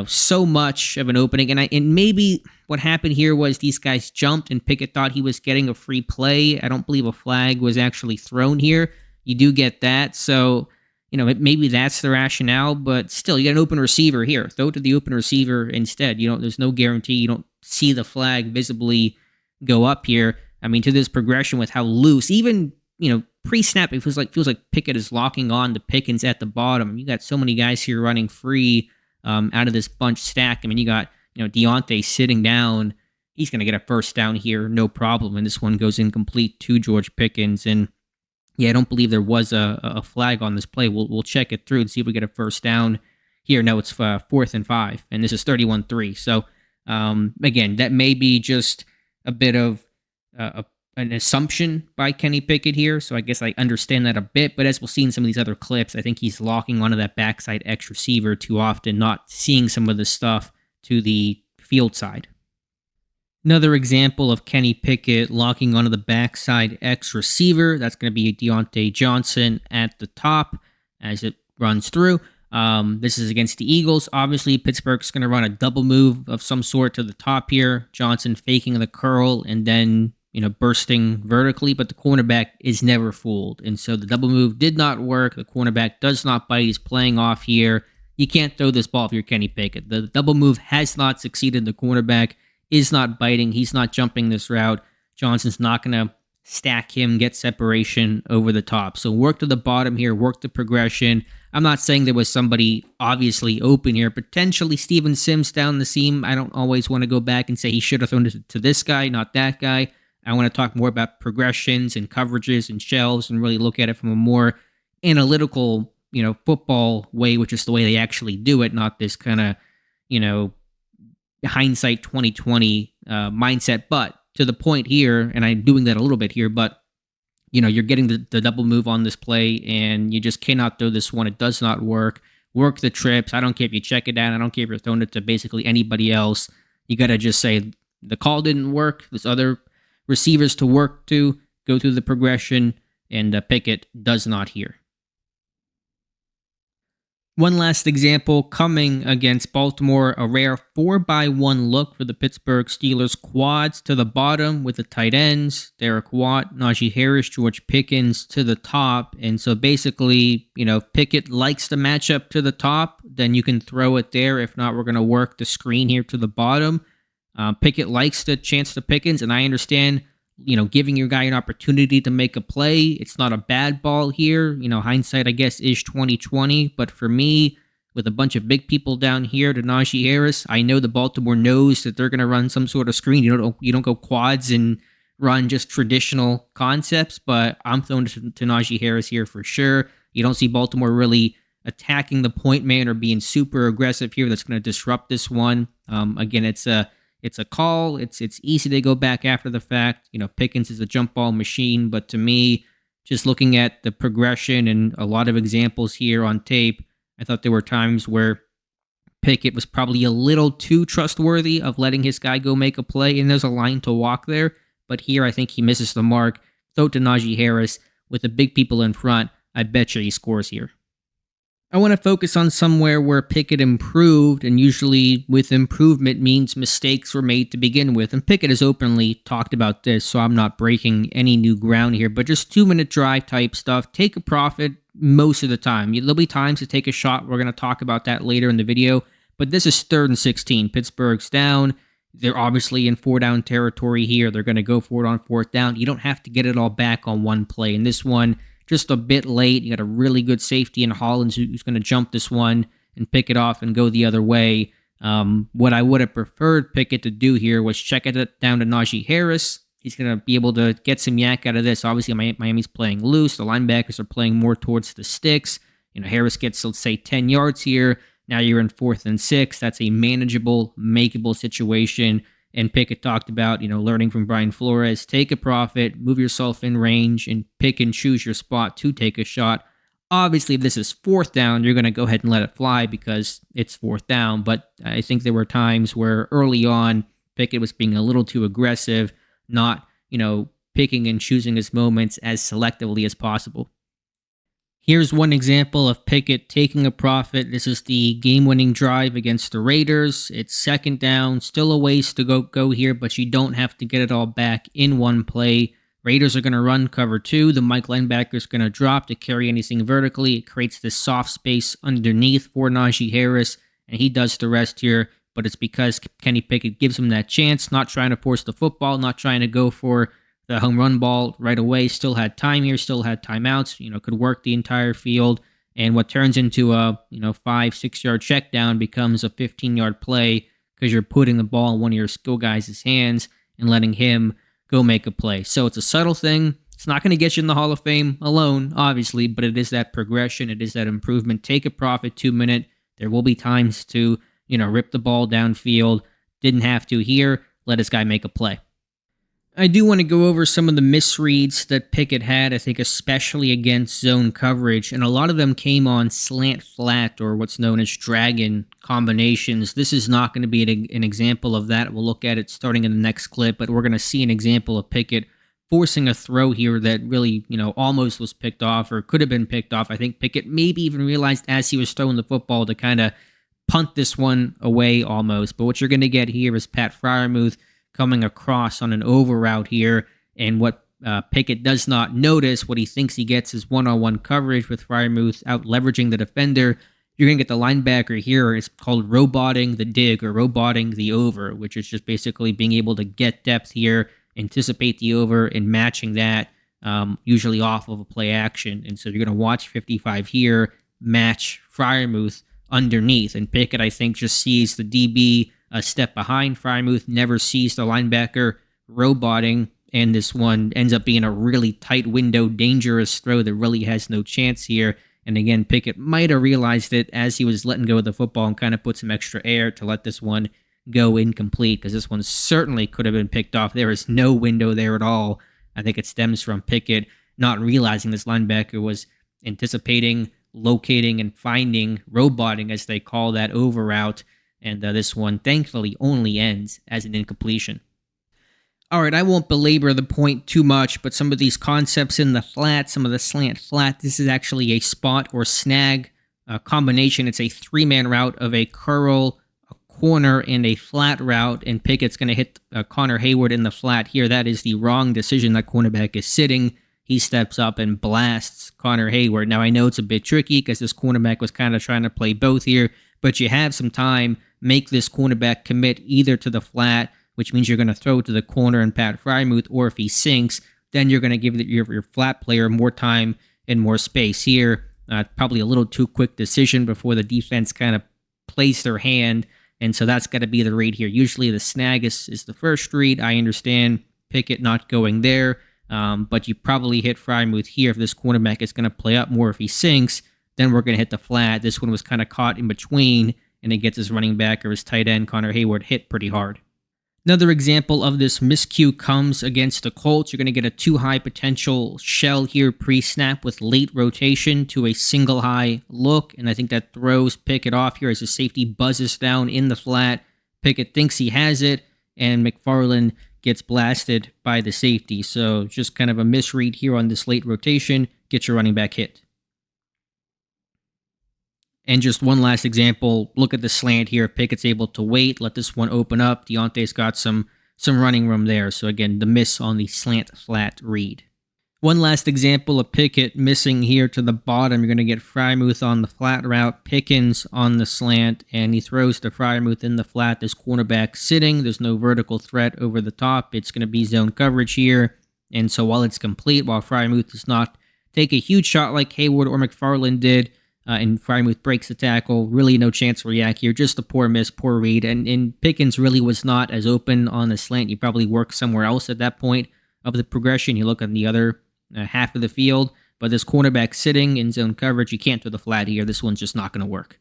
so much of an opening, and maybe what happened here was these guys jumped, and Pickett thought he was getting a free play. I don't believe a flag was actually thrown here. You do get that, so maybe that's the rationale. But still, you got an open receiver here. Throw it to the open receiver instead. There's no guarantee. You don't see the flag visibly go up here. I mean, to this progression with how loose, even pre-snap, it feels like Pickett is locking on to Pickens at the bottom. You got so many guys here running free out of this bunch stack. I mean, you got Deontay sitting down. He's going to get a first down here, no problem. And this one goes incomplete to George Pickens. And yeah, I don't believe there was a flag on this play. We'll check it through and see if we get a first down here. No, it's 4th and 5, and this is 31-3. So again, that may be just a bit of an assumption by Kenny Pickett here, so I guess I understand that a bit, but as we'll see in some of these other clips, I think he's locking onto that backside X receiver too often, not seeing some of the stuff to the field side. Another example of Kenny Pickett locking onto the backside X receiver, that's going to be Deontay Johnson at the top as it runs through. This is against the Eagles. Obviously, Pittsburgh's going to run a double move of some sort to the top here. Johnson faking the curl and then, bursting vertically, but the cornerback is never fooled. And so the double move did not work. The cornerback does not bite. He's playing off here. You can't throw this ball if you're Kenny Pickett. The double move has not succeeded. The cornerback is not biting. He's not jumping this route. Johnson's not going to stack him, get separation over the top. So work to the bottom here, work the progression. I'm not saying there was somebody obviously open here. Potentially Steven Sims down the seam. I don't always want to go back and say he should have thrown it to this guy, not that guy. I want to talk more about progressions and coverages and shelves and really look at it from a more analytical, football way, which is the way they actually do it, not this kind of, hindsight 2020 mindset. But to the point here, and I'm doing that a little bit here, but you're getting the double move on this play, and you just cannot throw this one. It does not work. Work the trips. I don't care if you check it down. I don't care if you're throwing it to basically anybody else. You got to just say the call didn't work. There's other receivers to work to, go through the progression, and Pickett does not here. One last example coming against Baltimore, a rare 4-by-1 look for the Pittsburgh Steelers. Quads to the bottom with the tight ends, Derek Watt, Najee Harris, George Pickens to the top. And so basically, if Pickett likes the matchup to the top, then you can throw it there. If not, we're going to work the screen here to the bottom. Pickett likes the chance to Pickens, and I understand, giving your guy an opportunity to make a play. It's not a bad ball here. Hindsight, I guess, is 2020. But for me, with a bunch of big people down here to Najee Harris, I know the Baltimore knows that they're going to run some sort of screen. You don't go quads and run just traditional concepts, but I'm throwing to Najee Harris here for sure. You don't see Baltimore really attacking the point man or being super aggressive here. That's going to disrupt this one. Again, it's a call. It's easy to go back after the fact. Pickens is a jump ball machine, but to me, just looking at the progression and a lot of examples here on tape, I thought there were times where Pickett was probably a little too trustworthy of letting his guy go make a play, and there's a line to walk there. But here, I think he misses the mark. Throw it to Najee Harris with the big people in front. I bet you he scores here. I want to focus on somewhere where Pickett improved, and usually with improvement means mistakes were made to begin with. And Pickett has openly talked about this, so I'm not breaking any new ground here, but just 2-minute drive type stuff. Take a profit most of the time. There'll be times to take a shot. We're going to talk about that later in the video, but this is 3rd and 16. Pittsburgh's down. They're obviously in 4-down territory here. They're going to go for it on 4th down. You don't have to get it all back on one play. And this one, just a bit late. You got a really good safety in Hollins who's going to jump this one and pick it off and go the other way. What I would have preferred Pickett to do here was check it down to Najee Harris. He's going to be able to get some yak out of this. Obviously, Miami's playing loose. The linebackers are playing more towards the sticks. Harris gets, let's say, 10 yards here. Now you're in 4th and 6. That's a manageable, makeable situation. And Pickett talked about, learning from Brian Flores. Take a profit, move yourself in range, and pick and choose your spot to take a shot. Obviously, if this is 4th down, you're going to go ahead and let it fly because it's 4th down. But I think there were times where early on, Pickett was being a little too aggressive, not, picking and choosing his moments as selectively as possible. Here's one example of Pickett taking a profit. This is the game-winning drive against the Raiders. It's second down, still a ways to go here, but you don't have to get it all back in one play. Raiders are going to run cover 2. The Mike linebacker is going to drop to carry anything vertically. It creates this soft space underneath for Najee Harris, and he does the rest here, but it's because Kenny Pickett gives him that chance, not trying to force the football, not trying to go for the home run ball right away. Still had time here, still had timeouts, could work the entire field. And what turns into a 5-6 yard check down becomes a 15-yard play because you're putting the ball in one of your skill guys' hands and letting him go make a play. So it's a subtle thing. It's not going to get you in the Hall of Fame alone, obviously, but it is that progression. It is that improvement. Take a profit 2 minute. There will be times to, rip the ball downfield. Didn't have to here. Let this guy make a play. I do want to go over some of the misreads that Pickett had, I think especially against zone coverage, and a lot of them came on slant flat or what's known as dragon combinations. This is not going to be an example of that. We'll look at it starting in the next clip, but we're going to see an example of Pickett forcing a throw here that really, almost was picked off or could have been picked off. I think Pickett maybe even realized as he was throwing the football to kind of punt this one away almost. But what you're going to get here is Pat Freiermuth coming across on an over route here, and what Pickett does not notice, what he thinks he gets is one-on-one coverage with Freiermuth out leveraging the defender. You're going to get the linebacker here. It's called roboting the dig or roboting the over, which is just basically being able to get depth here, anticipate the over, and matching that usually off of a play action. And so you're going to watch 55 here match Freiermuth underneath, and Pickett, I think, just sees the DB a step behind Freiermuth, never sees the linebacker roboting, and this one ends up being a really tight window, dangerous throw that really has no chance here. And again, Pickett might have realized it as he was letting go of the football and kind of put some extra air to let this one go incomplete, because this one certainly could have been picked off. There is no window there at all. I think it stems from Pickett not realizing this linebacker was anticipating, locating, and finding, roboting as they call that over route. And this one, thankfully, only ends as an incompletion. All right, I won't belabor the point too much, but some of these concepts in the flat, some of the slant flat, this is actually a spot or snag combination. It's a 3-man route of a curl, a corner, and a flat route, and Pickett's going to hit Connor Hayward in the flat here. That is the wrong decision. That cornerback is sitting. He steps up and blasts Connor Hayward. Now, I know it's a bit tricky because this cornerback was kind of trying to play both here, but you have some time. Make this cornerback commit either to the flat, which means you're going to throw to the corner and Pat Freiermuth, or if he sinks, then you're going to give your flat player more time and more space here. Probably a little too quick decision before the defense kind of plays their hand, and so that's got to be the read here. Usually the snag is the first read. I understand Pickett not going there, but you probably hit Freiermuth here if this cornerback is going to play up more. If he sinks, then we're going to hit the flat. This one was kind of caught in between, and it gets his running back or his tight end, Connor Hayward, hit pretty hard. Another example of this miscue comes against the Colts. You're going to get a too high potential shell here pre-snap with late rotation to a single high look, and I think that throws Pickett off here as the safety buzzes down in the flat. Pickett thinks he has it, and McFarland gets blasted by the safety. So just kind of a misread here on this late rotation. Get your running back hit. And just one last example, look at the slant here. Pickett's able to wait, let this one open up. Deontay's got some running room there. So again, the miss on the slant flat read. One last example of Pickett missing here to the bottom. You're going to get Freiermuth on the flat route, Pickens on the slant, and he throws to Freiermuth in the flat. This cornerback sitting. There's no vertical threat over the top. It's going to be zone coverage here. And so while it's complete, while Freiermuth does not take a huge shot like Hayward or McFarland did, and Freiermuth breaks the tackle, really no chance for Yak here. Just a poor miss, poor read. And Pickens really was not as open on the slant. You probably work somewhere else at that point of the progression. You look on the other half of the field, but this cornerback sitting in zone coverage, you can't throw the flat here. This one's just not going to work.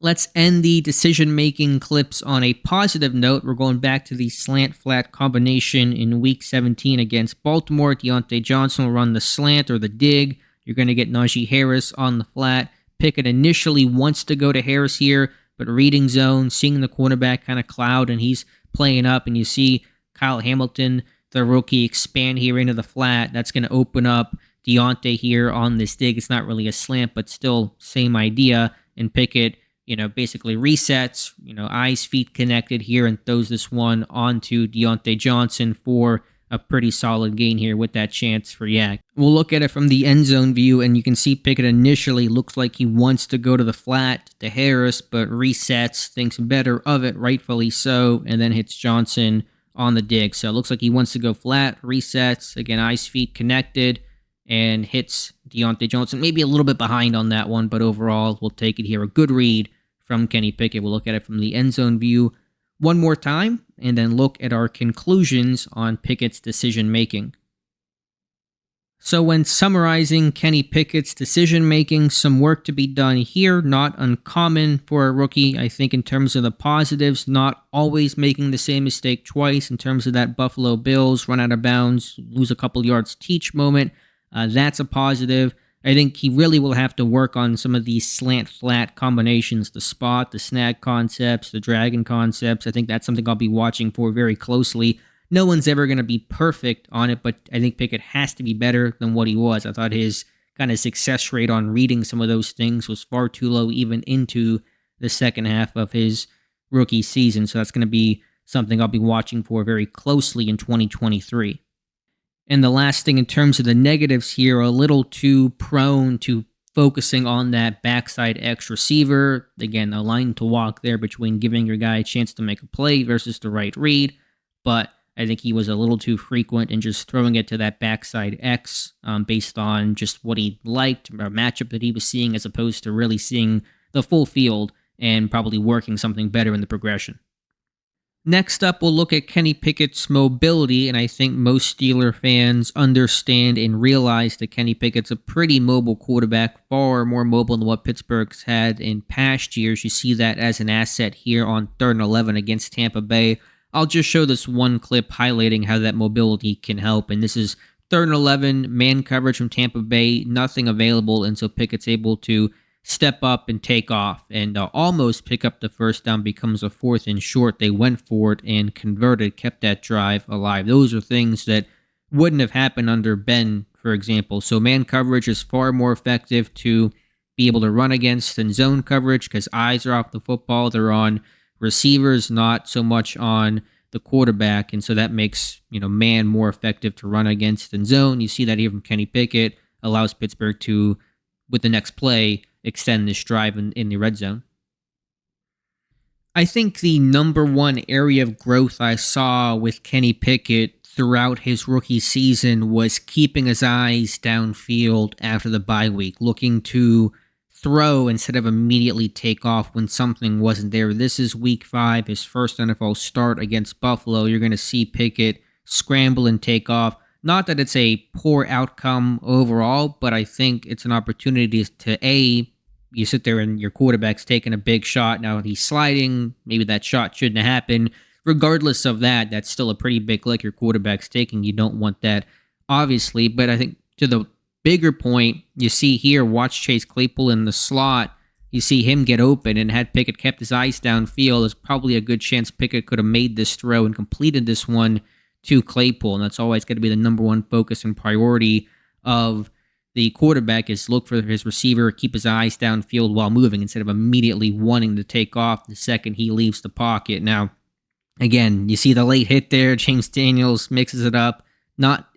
Let's end the decision-making clips on a positive note. We're going back to the slant-flat combination in Week 17 against Baltimore. Deontay Johnson will run the slant or the dig. You're going to get Najee Harris on the flat. Pickett initially wants to go to Harris here, but reading zone, seeing the cornerback kind of cloud, and he's playing up, and you see Kyle Hamilton, the rookie, expand here into the flat. That's going to open up Deontay here on this dig. It's not really a slant, but still same idea. And Pickett, basically resets, eyes, feet connected here and throws this one onto Deontay Johnson for a pretty solid gain here with that chance for Yak. We'll look at it from the end zone view, and you can see Pickett initially looks like he wants to go to the flat to Harris, but resets, thinks better of it, rightfully so, and then hits Johnson on the dig. So it looks like he wants to go flat, resets, again, eyes, feet connected, and hits Deontay Johnson. Maybe a little bit behind on that one, but overall, we'll take it here. A good read from Kenny Pickett. We'll look at it from the end zone view one more time, and then look at our conclusions on Pickett's decision-making. So when summarizing Kenny Pickett's decision-making, some work to be done here, not uncommon for a rookie. I think in terms of the positives, not always making the same mistake twice in terms of that Buffalo Bills run out of bounds, lose a couple yards teach moment. That's a positive. I think he really will have to work on some of these slant-flat combinations, the spot, the snag concepts, the dragon concepts. I think that's something I'll be watching for very closely. No one's ever going to be perfect on it, but I think Pickett has to be better than what he was. I thought his kind of success rate on reading some of those things was far too low even into the second half of his rookie season. So that's going to be something I'll be watching for very closely in 2023. And the last thing in terms of the negatives here, a little too prone to focusing on that backside X receiver. Again, a line to walk there between giving your guy a chance to make a play versus the right read. But I think he was a little too frequent in just throwing it to that backside X based on just what he liked, or a matchup that he was seeing, as opposed to really seeing the full field and probably working something better in the progression. Next up, we'll look at Kenny Pickett's mobility, and I think most Steeler fans understand and realize that Kenny Pickett's a pretty mobile quarterback, far more mobile than what Pittsburgh's had in past years. You see that as an asset here on 3rd and 11 against Tampa Bay. I'll just show this one clip highlighting how that mobility can help, and this is 3rd and 11, man coverage from Tampa Bay, nothing available, and so Pickett's able to step up and take off and almost pick up the first down, becomes a 4th and short. They went for it and converted, kept that drive alive. Those are things that wouldn't have happened under Ben, for example. So man coverage is far more effective to be able to run against than zone coverage because eyes are off the football. They're on receivers, not so much on the quarterback. And so that makes, man more effective to run against than zone. You see that here from Kenny Pickett, allows Pittsburgh to, with the next play, extend this drive in the red zone. I think the number one area of growth I saw with Kenny Pickett throughout his rookie season was keeping his eyes downfield after the bye week, looking to throw instead of immediately take off when something wasn't there. This is week 5, his first NFL start against Buffalo. You're going to see Pickett scramble and take off. Not that it's a poor outcome overall, but I think it's an opportunity to, you sit there and your quarterback's taking a big shot. Now he's sliding. Maybe that shot shouldn't have happened. Regardless of that, that's still a pretty big lick your quarterback's taking. You don't want that, obviously. But I think to the bigger point, you see here, watch Chase Claypool in the slot. You see him get open, and had Pickett kept his eyes downfield, there's probably a good chance Pickett could have made this throw and completed this one to Claypool, and that's always going to be the number one focus and priority of the quarterback, is look for his receiver, keep his eyes downfield while moving instead of immediately wanting to take off the second he leaves the pocket. Now, again, you see the late hit there. James Daniels mixes it up.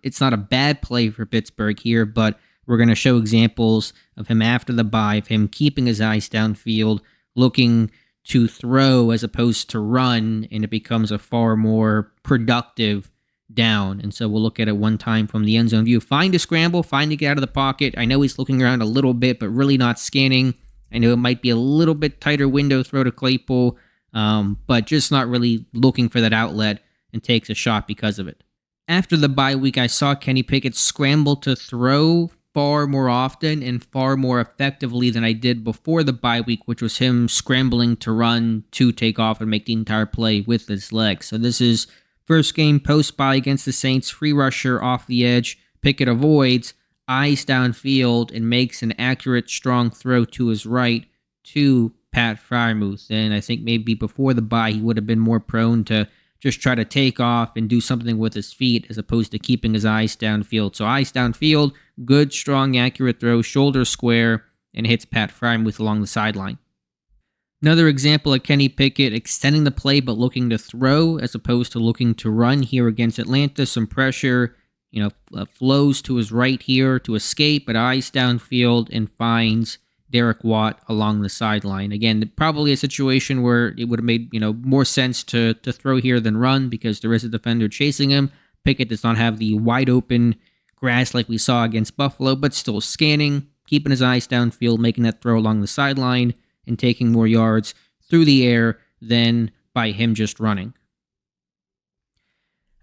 It's not a bad play for Pittsburgh here, but we're going to show examples of him after the bye, of him keeping his eyes downfield, looking to throw as opposed to run, and it becomes a far more productive down. And so we'll look at it one time from the end zone view. Find a scramble, find to get out of the pocket. I know he's looking around a little bit, but really not scanning. I know it might be a little bit tighter window throw to Claypool, but just not really looking for that outlet, and takes a shot because of it. After the bye week, I saw Kenny Pickett scramble to throw far more often and far more effectively than I did before the bye week, which was him scrambling to run, to take off, and make the entire play with his legs. So this is first game post-bye against the Saints, free rusher off the edge. Pickett avoids, eyes downfield, and makes an accurate, strong throw to his right to Pat Freiermuth. And I think maybe before the bye, he would have been more prone to just try to take off and do something with his feet as opposed to keeping his eyes downfield. So eyes downfield, good, strong, accurate throw, shoulder square, and hits Pat Frymuth along the sideline. Another example of Kenny Pickett extending the play but looking to throw as opposed to looking to run here against Atlanta. Some pressure, flows to his right here to escape, but eyes downfield and finds Derek Watt along the sideline. Again, probably a situation where it would have made more sense to throw here than run because there is a defender chasing him. Pickett does not have the wide open grass like we saw against Buffalo, but still scanning, keeping his eyes downfield, making that throw along the sideline, and taking more yards through the air than by him just running.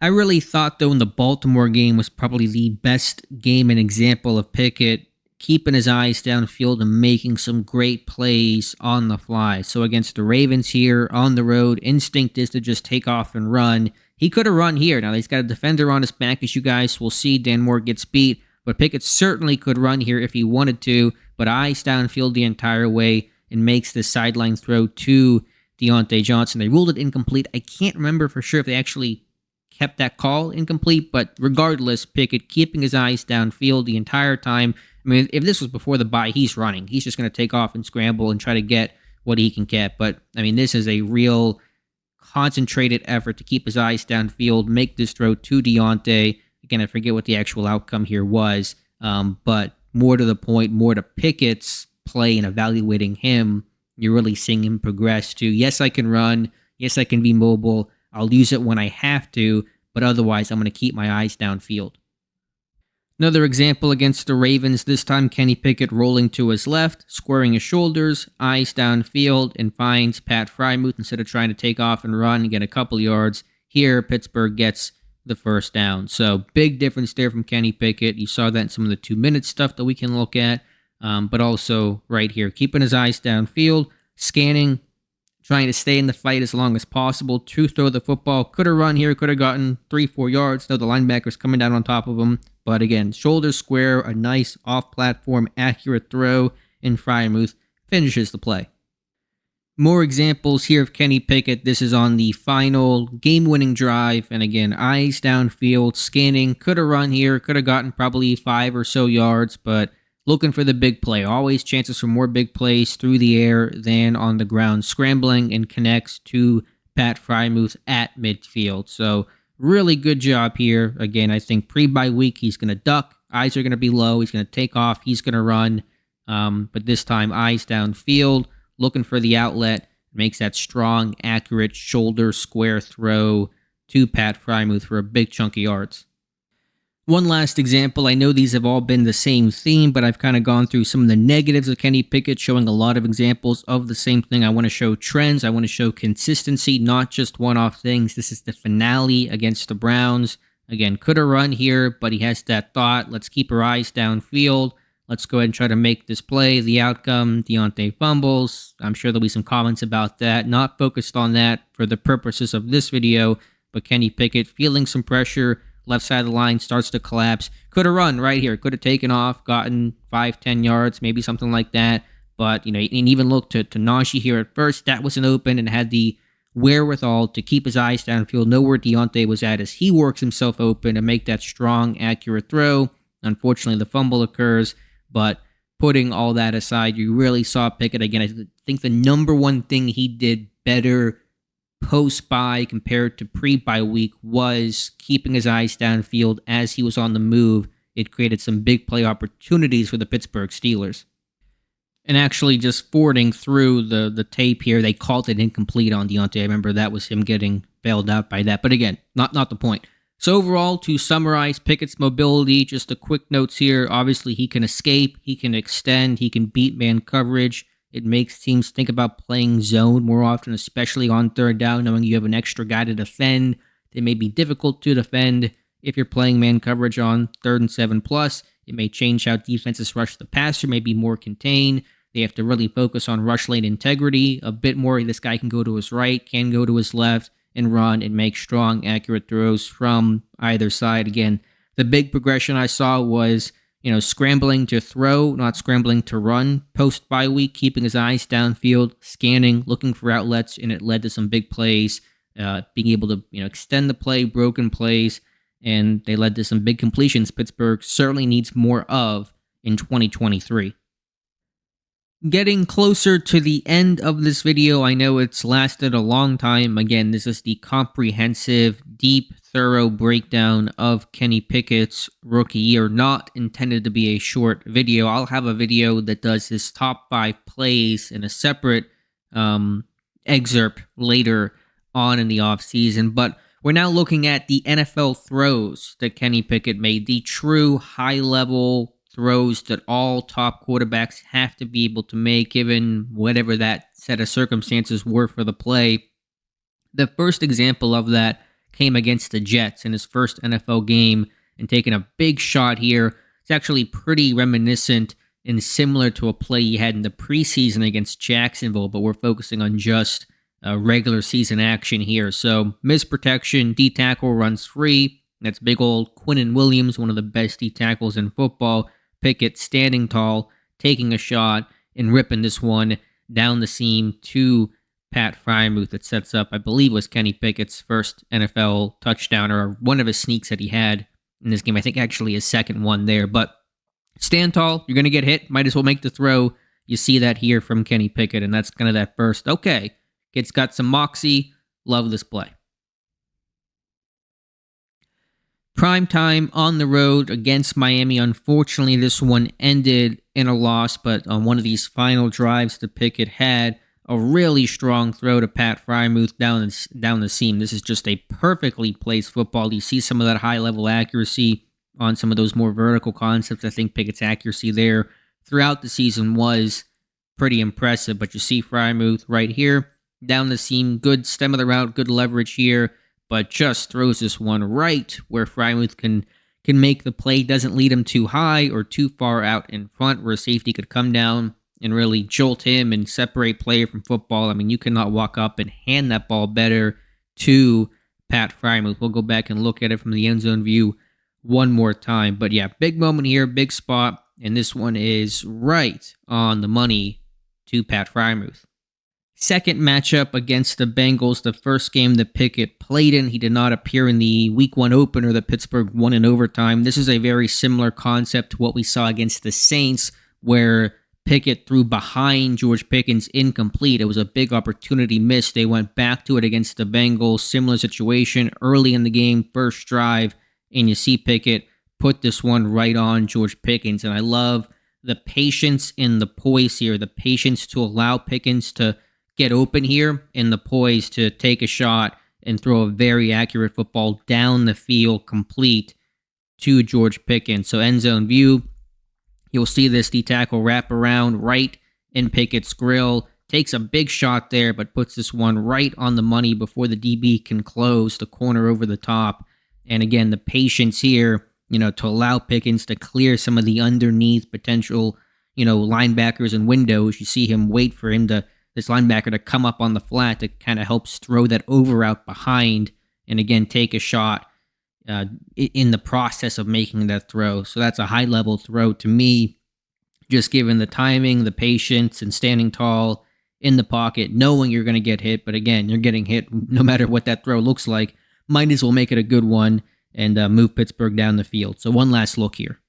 I really thought, though, in the Baltimore game was probably the best game and example of Pickett keeping his eyes downfield and making some great plays on the fly. So against the Ravens here on the road, instinct is to just take off and run. He could have run here. Now, he's got a defender on his back, as you guys will see. Dan Moore gets beat, but Pickett certainly could run here if he wanted to, but eyes downfield the entire way and makes this sideline throw to Deontay Johnson. They ruled it incomplete. I can't remember for sure if they actually kept that call incomplete, but regardless, Pickett keeping his eyes downfield the entire time. I mean, if this was before the bye, he's running. He's just going to take off and scramble and try to get what he can get. But, I mean, this is a real concentrated effort to keep his eyes downfield, make this throw to Deontay. Again, I forget what the actual outcome here was, but more to the point, more to Pickett's play and evaluating him, you're really seeing him progress to, yes, I can run, yes, I can be mobile, I'll use it when I have to, but otherwise I'm going to keep my eyes downfield. Another example against the Ravens, this time Kenny Pickett rolling to his left, squaring his shoulders, eyes downfield, and finds Pat Frymuth instead of trying to take off and run and get a couple yards. Here, Pittsburgh gets the first down. So big difference there from Kenny Pickett. You saw that in some of the 2-minute stuff that we can look at. But also right here, keeping his eyes downfield, scanning, trying to stay in the fight as long as possible to throw the football. Could have run here, could have gotten 3-4 yards. No, the linebacker's coming down on top of him. But again, shoulder square, a nice off-platform, accurate throw, and Frymuth finishes the play. More examples here of Kenny Pickett. This is on the final game-winning drive. And again, eyes downfield, scanning. Could have run here, could have gotten probably 5 or so yards, but looking for the big play. Always chances for more big plays through the air than on the ground. Scrambling and connects to Pat Frymuth at midfield. So really good job here. Again, I think pre-bye week, he's going to duck. Eyes are going to be low. He's going to take off. He's going to run. But this time, eyes downfield, looking for the outlet. Makes that strong, accurate shoulder square throw to Pat Frymuth for a big chunk of yards. One last example, I know these have all been the same theme, but I've kind of gone through some of the negatives of Kenny Pickett, showing a lot of examples of the same thing. I want to show trends. I want to show consistency, not just one-off things. This is the finale against the Browns. Again, could have run here, but he has that thought. Let's keep our eyes downfield. Let's go ahead and try to make this play. The outcome, Deontay fumbles. I'm sure there'll be some comments about that. Not focused on that for the purposes of this video, but Kenny Pickett feeling some pressure. Left side of the line starts to collapse. Could have run right here. Could have taken off, gotten 5-10 yards, maybe something like that. But, and even looked to Najee here at first. That wasn't open and had the wherewithal to keep his eyes downfield, know where Deontay was at as he works himself open and make that strong, accurate throw. Unfortunately, the fumble occurs. But putting all that aside, you really saw Pickett again. I think the number one thing he did better post-bye compared to pre-bye week was keeping his eyes downfield as he was on the move. It created some big play opportunities for the Pittsburgh Steelers. And actually just forwarding through the tape here, they called it incomplete on Deontay. I remember that was him getting bailed out by that. But again, not the point. So overall, to summarize Pickett's mobility, just a quick notes here. Obviously, he can escape, he can extend, he can beat man coverage. It makes teams think about playing zone more often, especially on third down, knowing you have an extra guy to defend. They may be difficult to defend if you're playing man coverage on 3rd and 7+. It may change how defenses rush the passer, may be more contained. They have to really focus on rush lane integrity a bit more. This guy can go to his right, can go to his left, and run and make strong, accurate throws from either side. Again, the big progression I saw was, scrambling to throw, not scrambling to run post-bye week, keeping his eyes downfield, scanning, looking for outlets, and it led to some big plays being able to extend the play, broken plays, and they led to some big completions Pittsburgh certainly needs more of in 2023. Getting closer to the end of this video, I know it's lasted a long time. Again, this is the comprehensive, deep, thorough breakdown of Kenny Pickett's rookie year, not intended to be a short video. I'll have a video that does his top 5 plays in a separate excerpt later on in the offseason, but we're now looking at the NFL throws that Kenny Pickett made, the true high-level throws that all top quarterbacks have to be able to make, given whatever that set of circumstances were for the play. The first example of that came against the Jets in his first NFL game, and taking a big shot here. It's actually pretty reminiscent and similar to a play he had in the preseason against Jacksonville, but we're focusing on just regular season action here. So, misprotection, D-tackle runs free. That's big old Quinnen Williams, one of the best D-tackles in football. Pickett standing tall, taking a shot, and ripping this one down the seam to Pat Freiermuth. That sets up, I believe, was Kenny Pickett's first NFL touchdown, or one of his sneaks that he had in this game. I think actually his second one there. But stand tall, you're going to get hit, might as well make the throw. You see that here from Kenny Pickett, and that's kind of that first, okay, kid's got some moxie, love this play. Prime time on the road against Miami. Unfortunately, this one ended in a loss, but on one of these final drives that Pickett had, a really strong throw to Pat Freiermuth down the seam. This is just a perfectly placed football. You see some of that high-level accuracy on some of those more vertical concepts. I think Pickett's accuracy there throughout the season was pretty impressive, but you see Freiermuth right here, down the seam, good stem of the route, good leverage here, but just throws this one right where Freiermuth can make the play, doesn't lead him too high or too far out in front where a safety could come down and really jolt him and separate player from football. I mean, you cannot walk up and hand that ball better to Pat Freiermuth. We'll go back and look at it from the end zone view one more time. But yeah, big moment here, big spot, and this one is right on the money to Pat Freiermuth. Second matchup against the Bengals, the first game that Pickett played in. He did not appear in the Week 1 opener that Pittsburgh won in overtime. This is a very similar concept to what we saw against the Saints, where Pickett threw behind George Pickens incomplete. It was a big opportunity missed. They went back to it against the Bengals. Similar situation early in the game, first drive, and you see Pickett put this one right on George Pickens. And I love the patience and the poise here, the patience to allow Pickens to get open here and the poise to take a shot and throw a very accurate football down the field complete to George Pickens. So end zone view, you'll see this D-tackle wrap around right in Pickett's grill. Takes a big shot there, but puts this one right on the money before the DB can close the corner over the top. And again, the patience here, to allow Pickens to clear some of the underneath potential, linebackers and windows. You see him wait for this linebacker to come up on the flat that kind of helps throw that over out behind, and again, take a shot in the process of making that throw. So that's a high-level throw to me, just given the timing, the patience, and standing tall in the pocket, knowing you're going to get hit. But again, you're getting hit no matter what that throw looks like. Might as well make it a good one and move Pittsburgh down the field. So one last look here.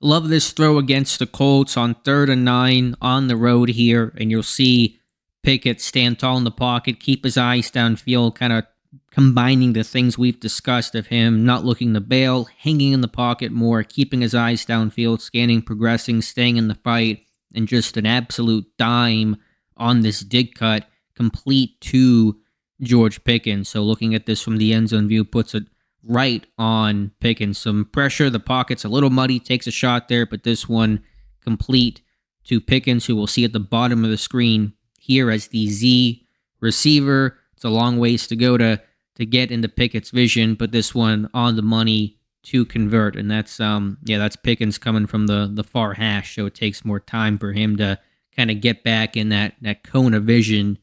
Love this throw against the Colts on 3rd and 9 on the road here, and you'll see Pickett stand tall in the pocket, keep his eyes downfield, kind of combining the things we've discussed of him not looking to bail, hanging in the pocket more, keeping his eyes downfield, scanning, progressing, staying in the fight, and just an absolute dime on this dig cut, complete to George Pickens. So looking at this from the end zone view puts it right on Pickens. Some pressure, the pocket's a little muddy, takes a shot there, but this one complete to Pickens, who we'll see at the bottom of the screen here as the Z receiver. It's a long ways to go to get into Pickett's vision, but this one on the money to convert. And that's Pickens coming from the far hash, so it takes more time for him to kind of get back in that cone of vision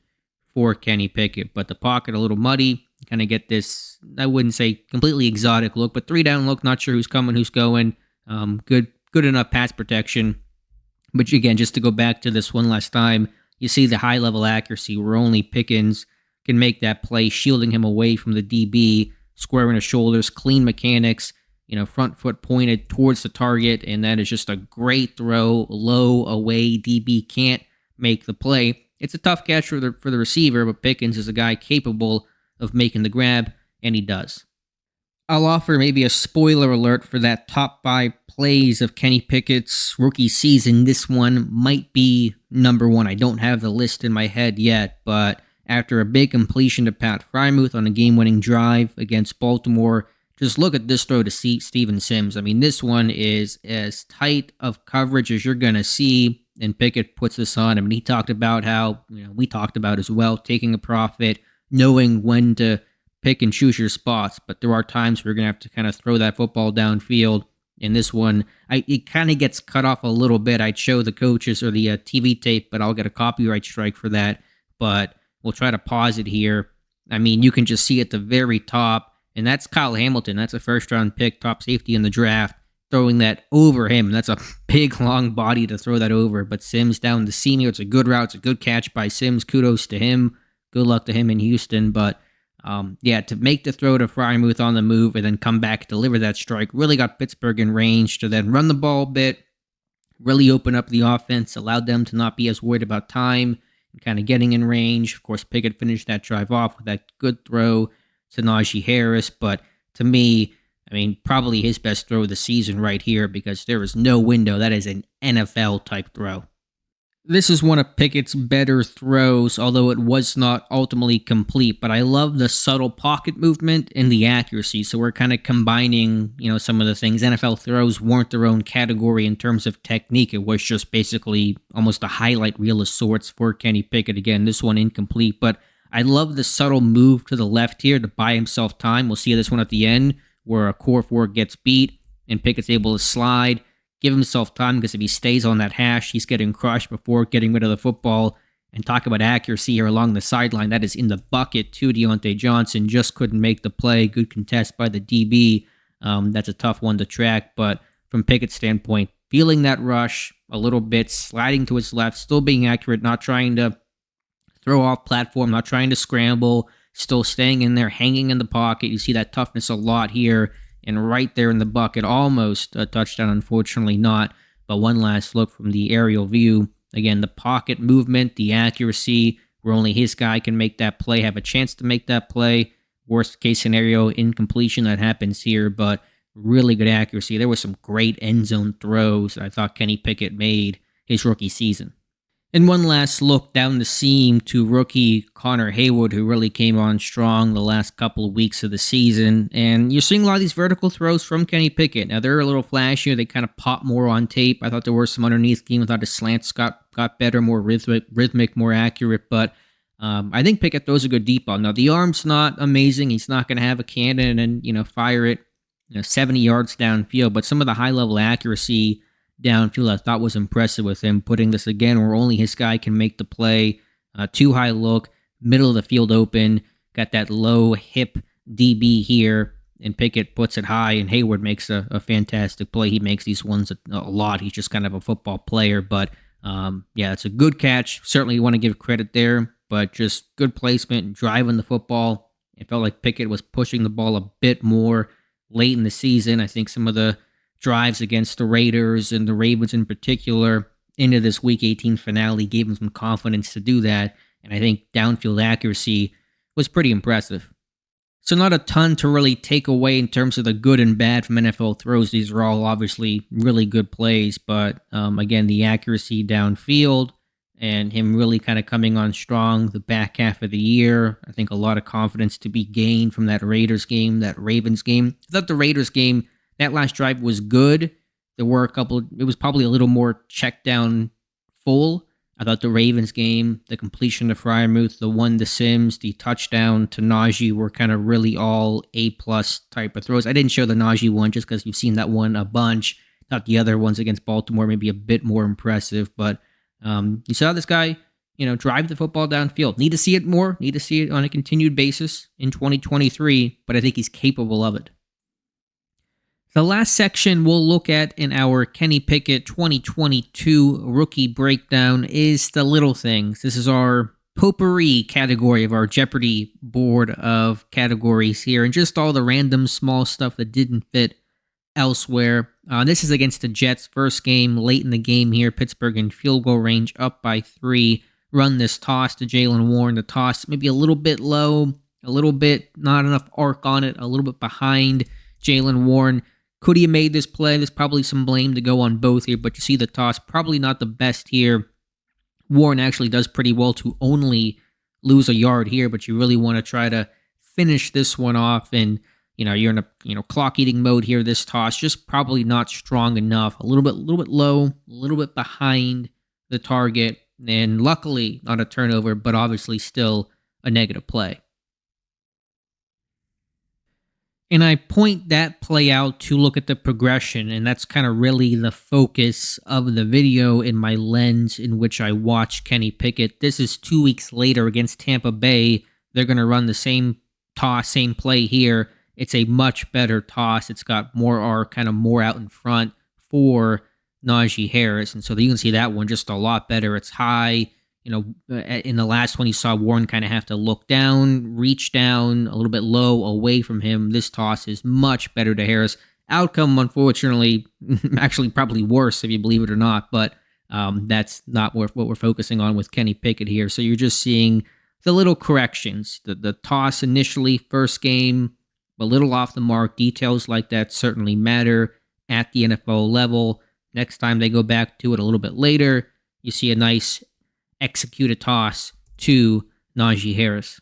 for Kenny Pickett. But the pocket a little muddy, kind of get this, I wouldn't say completely exotic look, but 3-down look, not sure who's coming, who's going. Good good enough pass protection. But again, just to go back to this one last time, you see the high level accuracy where only Pickens can make that play, shielding him away from the DB, squaring his shoulders, clean mechanics, front foot pointed towards the target, and that is just a great throw, low away. DB can't make the play. It's a tough catch for the receiver, but Pickens is a guy capable of making the grab, and he does. I'll offer maybe a spoiler alert for that top 5 plays of Kenny Pickett's rookie season. This one might be number 1. I don't have the list in my head yet, but after a big completion to Pat Freiermuth on a game-winning drive against Baltimore, just look at this throw to Steven Sims. I mean, this one is as tight of coverage as you're going to see, and Pickett puts this on. I mean, he talked about how, we talked about as well, taking a profit, knowing when to pick and choose your spots, but there are times where you're going to have to kind of throw that football downfield. In this one, it kind of gets cut off a little bit. I'd show the coaches or the TV tape, but I'll get a copyright strike for that. But we'll try to pause it here. I mean, you can just see at the very top, and that's Kyle Hamilton. That's a first-round pick, top safety in the draft, throwing that over him. That's a big, long body to throw that over. But Sims down the seam here. It's a good route. It's a good catch by Sims. Kudos to him. Good luck to him in Houston. But to make the throw to Freiermuth on the move and then come back, deliver that strike, really got Pittsburgh in range to then run the ball a bit, really open up the offense, allowed them to not be as worried about time and kind of getting in range. Of course, Pickett finished that drive off with that good throw to Najee Harris, but to me, I mean, probably his best throw of the season right here because there is no window. That is an NFL-type throw. This is one of Pickett's better throws, although it was not ultimately complete, but I love the subtle pocket movement and the accuracy, so we're kind of combining, some of the things. NFL throws weren't their own category in terms of technique. It was just basically almost a highlight reel of sorts for Kenny Pickett. Again, this one incomplete, but I love the subtle move to the left here to buy himself time. We'll see this one at the end where a core 4 gets beat and Pickett's able to slide, give himself time, because if he stays on that hash, he's getting crushed before getting rid of the football. And talk about accuracy here along the sideline. That is in the bucket to Deontay Johnson. Just couldn't make the play. Good contest by the DB. That's a tough one to track. But from Pickett's standpoint, feeling that rush a little bit, sliding to his left, still being accurate, not trying to throw off platform, not trying to scramble, still staying in there, hanging in the pocket. You see that toughness a lot here. And right there in the bucket, almost a touchdown, unfortunately not. But one last look from the aerial view. Again, the pocket movement, the accuracy, where only his guy can make that play, have a chance to make that play. Worst case scenario, incompletion, that happens here, but really good accuracy. There were some great end zone throws that I thought Kenny Pickett made his rookie season. And one last look down the seam to rookie Connor Haywood, who really came on strong the last couple of weeks of the season. And you're seeing a lot of these vertical throws from Kenny Pickett. Now, they're a little flashier. They kind of pop more on tape. I thought there were some underneath game. I thought his slants got better, more rhythmic, more accurate. But I think Pickett throws a good deep ball. Now, the arm's not amazing. He's not going to have a cannon and, fire it 70 yards downfield. But some of the high-level accuracy downfield I thought was impressive with him, putting this again where only his guy can make the play. Too high look, middle of the field open, got that low hip DB here, and Pickett puts it high, and Hayward makes a fantastic play. He makes these ones a lot. He's just kind of a football player, but it's a good catch. Certainly you want to give credit there, but just good placement, driving the football. It felt like Pickett was pushing the ball a bit more late in the season. I think some of the drives against the Raiders and the Ravens in particular into this Week 18 finale gave him some confidence to do that, and I think downfield accuracy was pretty impressive. So not a ton to really take away in terms of the good and bad from NFL throws. These are all obviously really good plays, but again, the accuracy downfield and him really kind of coming on strong the back half of the year. I think a lot of confidence to be gained from that Raiders game, that Ravens game. I thought the Raiders game, that last drive was good. There were it was probably a little more check down full. I thought the Ravens game, the completion to Freiermuth, the one to Sims, the touchdown to Najee were kind of really all A-plus type of throws. I didn't show the Najee one just because you've seen that one a bunch. Thought the other ones against Baltimore maybe a bit more impressive, but you saw this guy, drive the football downfield. Need to see it more. Need to see it on a continued basis in 2023, but I think he's capable of it. The last section we'll look at in our Kenny Pickett 2022 rookie breakdown is the little things. This is our potpourri category of our Jeopardy board of categories here, and just all the random small stuff that didn't fit elsewhere. This is against the Jets, first game, late in the game here. Pittsburgh in field goal range, up by 3. Run this toss to Jalen Warren. The toss maybe a little bit low, a little bit not enough arc on it, a little bit behind Jalen Warren. Could he have made this play? There's probably some blame to go on both here, but you see the toss, probably not the best here. Warren actually does pretty well to only lose a yard here, but you really want to try to finish this one off, and you're in a clock eating mode here. This toss just probably not strong enough. A little bit low, a little bit behind the target, and luckily not a turnover, but obviously still a negative play. And I point that play out to look at the progression, and that's kind of really the focus of the video in my lens in which I watch Kenny Pickett. This is 2 weeks later against Tampa Bay. They're going to run the same toss, same play here. It's a much better toss. It's got more arc, kind of more out in front for Najee Harris. And so you can see that one just a lot better. It's high. In the last one, you saw Warren kind of have to look down, reach down a little bit low away from him. This toss is much better to Harris. Outcome, unfortunately, actually probably worse if you believe it or not, but that's not what we're focusing on with Kenny Pickett here. So you're just seeing the little corrections. The toss initially, first game, a little off the mark. Details like that certainly matter at the NFL level. Next time they go back to it a little bit later, you see a nice executed toss to Najee Harris.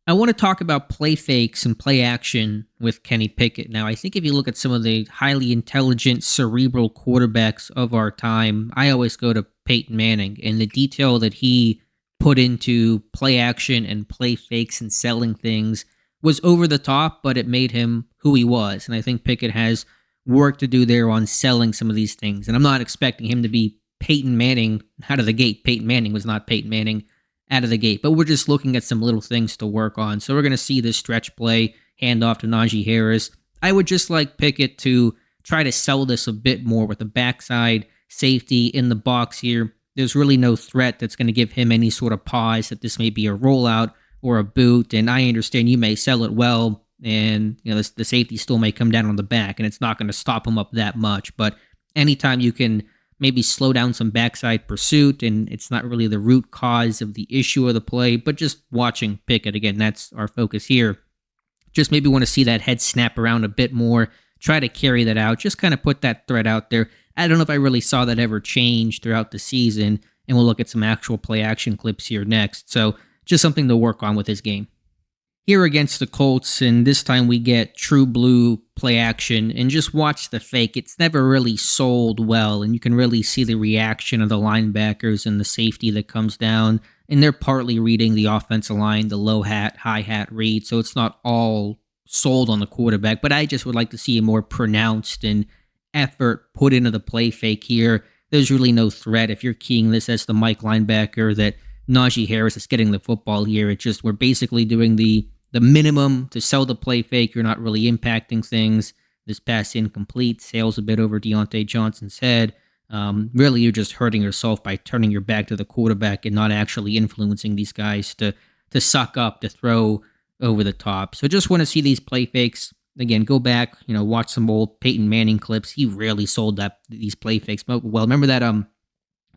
I want to talk about play fakes and play action with Kenny Pickett. Now, I think if you look at some of the highly intelligent, cerebral quarterbacks of our time, I always go to Peyton Manning, and the detail that he put into play action and play fakes and selling things was over the top, but it made him who he was. And I think Pickett has work to do there on selling some of these things. And I'm not expecting him to be Peyton Manning out of the gate. Peyton Manning was not Peyton Manning out of the gate, but we're just looking at some little things to work on. So we're going to see this stretch play, handoff to Najee Harris. I would just like Pickett to try to sell this a bit more with the backside safety in the box here. There's really no threat that's going to give him any sort of pause that this may be a rollout or a boot. And I understand you may sell it well, and the safety still may come down on the back, and it's not going to stop him up that much. But anytime you can maybe slow down some backside pursuit, and it's not really the root cause of the issue of the play, but just watching Pickett, again, that's our focus here. Just maybe want to see that head snap around a bit more, try to carry that out, just kind of put that threat out there. I don't know if I really saw that ever change throughout the season, and we'll look at some actual play action clips here next. So just something to work on with his game. Here against the Colts, and this time we get true blue play action, and just watch the fake. It's never really sold well, and you can really see the reaction of the linebackers and the safety that comes down, and they're partly reading the offensive line, the low hat, high hat read, so it's not all sold on the quarterback, but I just would like to see a more pronounced and effort put into the play fake here. There's really no threat if you're keying this as the Mike linebacker that Najee Harris is getting the football here. It's just we're basically doing the minimum to sell the play fake. You're not really impacting things. This pass incomplete, sails a bit over Deontay Johnson's head. Really, you're just hurting yourself by turning your back to the quarterback and not actually influencing these guys to suck up, to throw over the top. So just want to see these play fakes. Again, go back, watch some old Peyton Manning clips. He rarely sold these play fakes. Well, remember that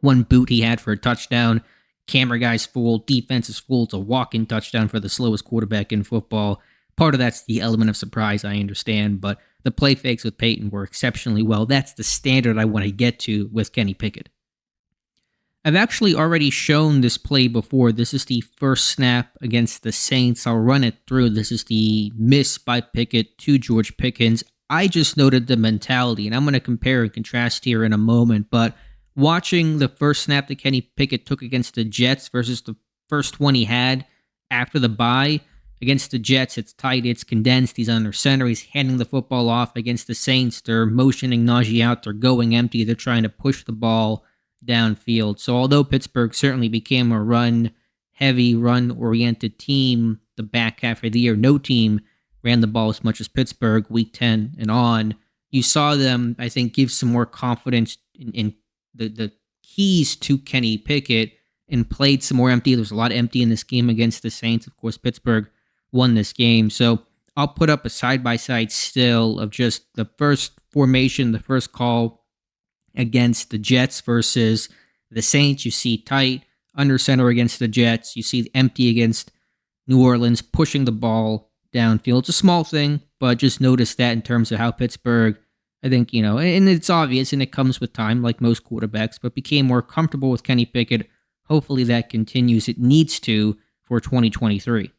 one boot he had for a touchdown? Camera guy's fooled, defense is fooled. It's a walk-in touchdown for the slowest quarterback in football. Part of that's the element of surprise, I understand, but the play fakes with Peyton were exceptionally well. That's the standard I want to get to with Kenny Pickett. I've actually already shown this play before. This is the first snap against the Saints. I'll run it through. This is the miss by Pickett to George Pickens. I just noted the mentality, and I'm going to compare and contrast here in a moment, but watching the first snap that Kenny Pickett took against the Jets versus the first one he had after the bye, against the Jets, it's tight, it's condensed, he's under center, he's handing the football off. Against the Saints, they're motioning Najee out, they're going empty, they're trying to push the ball downfield. So although Pittsburgh certainly became a run-heavy, run-oriented team the back half of the year, no team ran the ball as much as Pittsburgh week 10 and on. you saw them, I think, give some more confidence in the keys to Kenny Pickett and played some more empty. There was a lot of empty in this game against the Saints. Of course, Pittsburgh won this game. So I'll put up a side-by-side still of just the first formation, the first call against the Jets versus the Saints. You see tight under center against the Jets. You see empty against New Orleans, pushing the ball downfield. It's a small thing, but just notice that in terms of how Pittsburgh, I think, and it's obvious and it comes with time, like most quarterbacks, but became more comfortable with Kenny Pickett. Hopefully that continues. It needs to for 2023.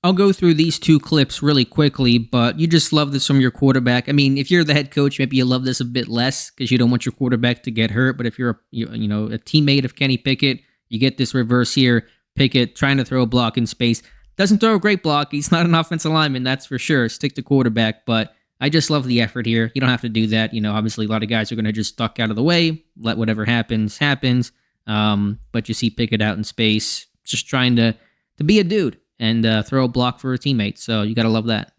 I'll go through these two clips really quickly, but you just love this from your quarterback. I mean, if you're the head coach, maybe you love this a bit less because you don't want your quarterback to get hurt. But if you're a teammate of Kenny Pickett, you get this reverse here. Pickett trying to throw a block in space. Doesn't throw a great block. He's not an offensive lineman, that's for sure. Stick to quarterback, but I just love the effort here. You don't have to do that. Obviously a lot of guys are going to just duck out of the way, let whatever happens. But you see Pickett out in space, just trying to be a dude and throw a block for a teammate. So you got to love that.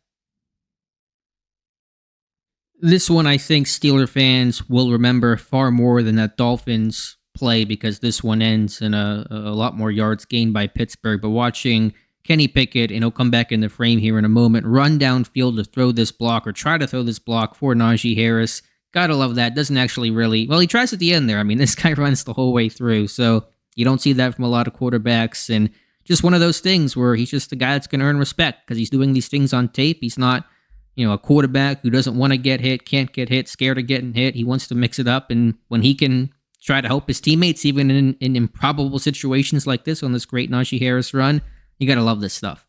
This one, I think Steeler fans will remember far more than that Dolphins play because this one ends in a lot more yards gained by Pittsburgh. But watching Kenny Pickett, and he'll come back in the frame here in a moment, run downfield to throw this block or try to throw this block for Najee Harris. Gotta love that. Doesn't actually really... Well, he tries at the end there. I mean, this guy runs the whole way through. So you don't see that from a lot of quarterbacks. And just one of those things where he's just the guy that's going to earn respect because he's doing these things on tape. He's not, a quarterback who doesn't want to get hit, can't get hit, scared of getting hit. He wants to mix it up. And when he can try to help his teammates, even in improbable situations like this on this great Najee Harris run, you got to love this stuff.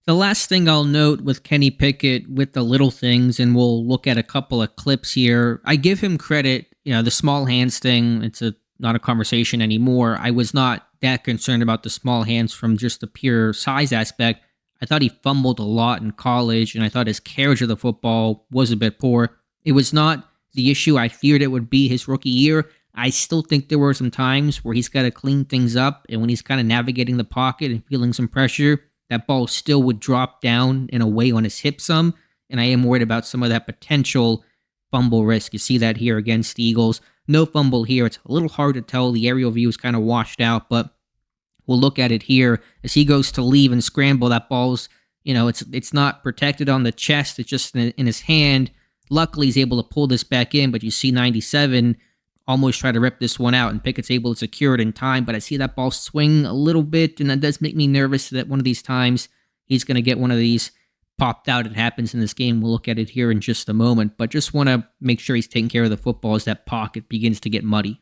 The last thing I'll note with Kenny Pickett, with the little things, and we'll look at a couple of clips here, I give him credit, the small hands thing, it's not a conversation anymore. I was not that concerned about the small hands from just the pure size aspect. I thought he fumbled a lot in college, and I thought his carriage of the football was a bit poor. It was not the issue I feared it would be his rookie year. I still think there were some times where he's got to clean things up, and when he's kind of navigating the pocket and feeling some pressure, that ball still would drop down and away on his hip some, and I am worried about some of that potential fumble risk. You see that here against the Eagles. No fumble here. It's a little hard to tell. The aerial view is kind of washed out, but we'll look at it here. As he goes to leave and scramble, that ball's, it's not protected on the chest. It's just in his hand. Luckily, he's able to pull this back in, but you see 97 almost try to rip this one out, and Pickett's able to secure it in time, but I see that ball swing a little bit, and that does make me nervous that one of these times he's going to get one of these popped out. It happens in this game. We'll look at it here in just a moment, but just want to make sure he's taking care of the football as that pocket begins to get muddy.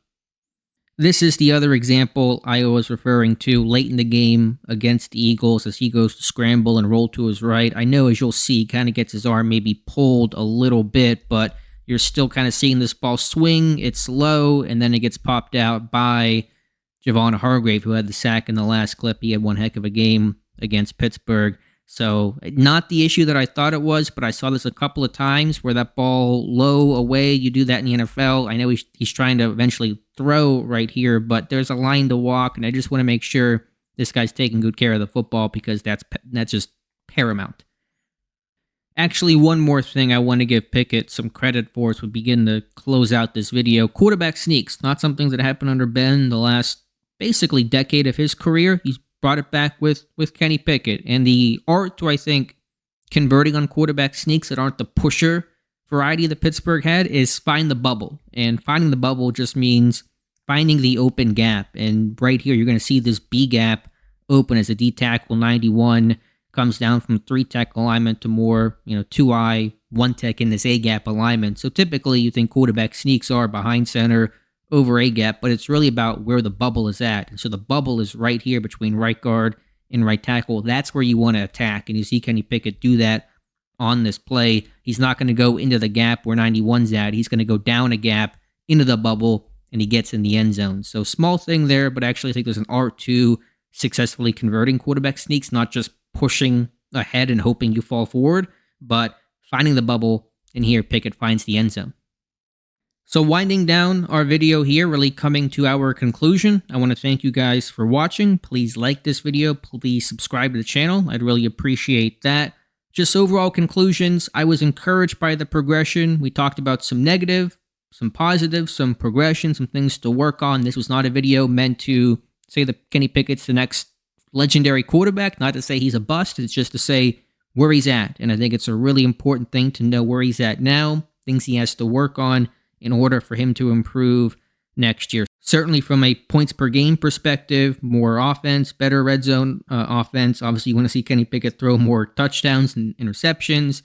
This is the other example I was referring to late in the game against the Eagles as he goes to scramble and roll to his right. I know, as you'll see, he kind of gets his arm maybe pulled a little bit, but you're still kind of seeing this ball swing. It's low, and then it gets popped out by Javon Hargrave, who had the sack in the last clip. He had one heck of a game against Pittsburgh. So not the issue that I thought it was, but I saw this a couple of times where that ball low away, you do that in the NFL. I know he's trying to eventually throw right here, but there's a line to walk, and I just want to make sure this guy's taking good care of the football because that's just paramount. Actually, one more thing I want to give Pickett some credit for as we begin to close out this video. Quarterback sneaks, not something that happened under Ben the last basically decade of his career. He's brought it back with Kenny Pickett. And the art to, I think, converting on quarterback sneaks that aren't the pusher variety that Pittsburgh had is find the bubble. And finding the bubble just means finding the open gap. And right here, you're going to see this B gap open as a D tackle 91 comes down from 3-tech alignment to more, 2-eye, 1-tech in this A-gap alignment. So typically you think quarterback sneaks are behind center over A-gap, but it's really about where the bubble is at. And so the bubble is right here between right guard and right tackle. That's where you want to attack. And you see Kenny Pickett do that on this play. He's not going to go into the gap where 91's at. He's going to go down a gap into the bubble, and he gets in the end zone. So small thing there, but actually I think there's an art to successfully converting quarterback sneaks, not just pushing ahead and hoping you fall forward, but finding the bubble, and here Pickett finds the end zone. So winding down our video here, really coming to our conclusion, I want to thank you guys for watching. Please like this video. Please subscribe to the channel. I'd really appreciate that. just overall conclusions, I was encouraged by the progression. We talked about some negative, some positive, some progression, some things to work on. This was not a video meant to say that Kenny Pickett's the next legendary quarterback, not to say he's a bust. It's just to say where he's at. And I think it's a really important thing to know where he's at now, things he has to work on in order for him to improve next year. Certainly from a points per game perspective, more offense, better red zone offense. Obviously, you want to see Kenny Pickett throw more touchdowns and interceptions,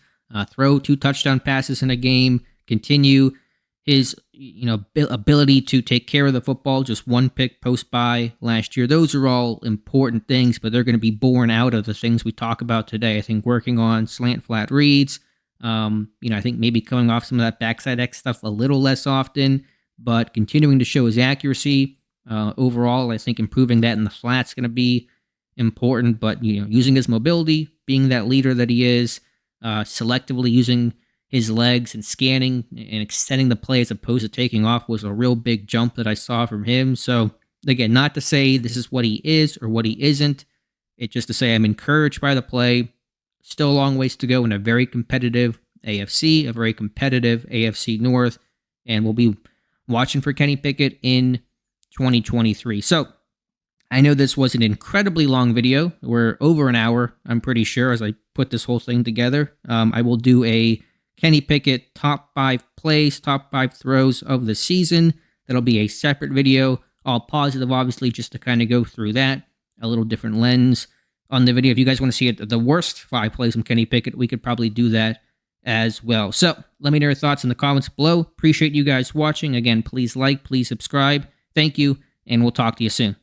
throw 2 touchdown passes in a game, continue his ability to take care of the football, just 1 pick post-bye last year. Those are all important things, but they're going to be born out of the things we talk about today. I think working on slant flat reads, I think maybe coming off some of that backside X stuff a little less often, but continuing to show his accuracy. Overall, I think improving that in the flat's going to be important, but using his mobility, being that leader that he is, selectively using his legs and scanning and extending the play as opposed to taking off was a real big jump that I saw from him. So again, not to say this is what he is or what he isn't. It's just to say I'm encouraged by the play. Still a long ways to go in a very competitive AFC, a very competitive AFC North, and we'll be watching for Kenny Pickett in 2023. So I know this was an incredibly long video. We're over an hour, I'm pretty sure, as I put this whole thing together. I will do a Kenny Pickett top 5 plays, top 5 throws of the season. That'll be a separate video, all positive, obviously, just to kind of go through that. A little different lens on the video. If you guys want to see the worst 5 plays from Kenny Pickett, we could probably do that as well. So let me know your thoughts in the comments below. Appreciate you guys watching. Again, please like, please subscribe. Thank you, and we'll talk to you soon.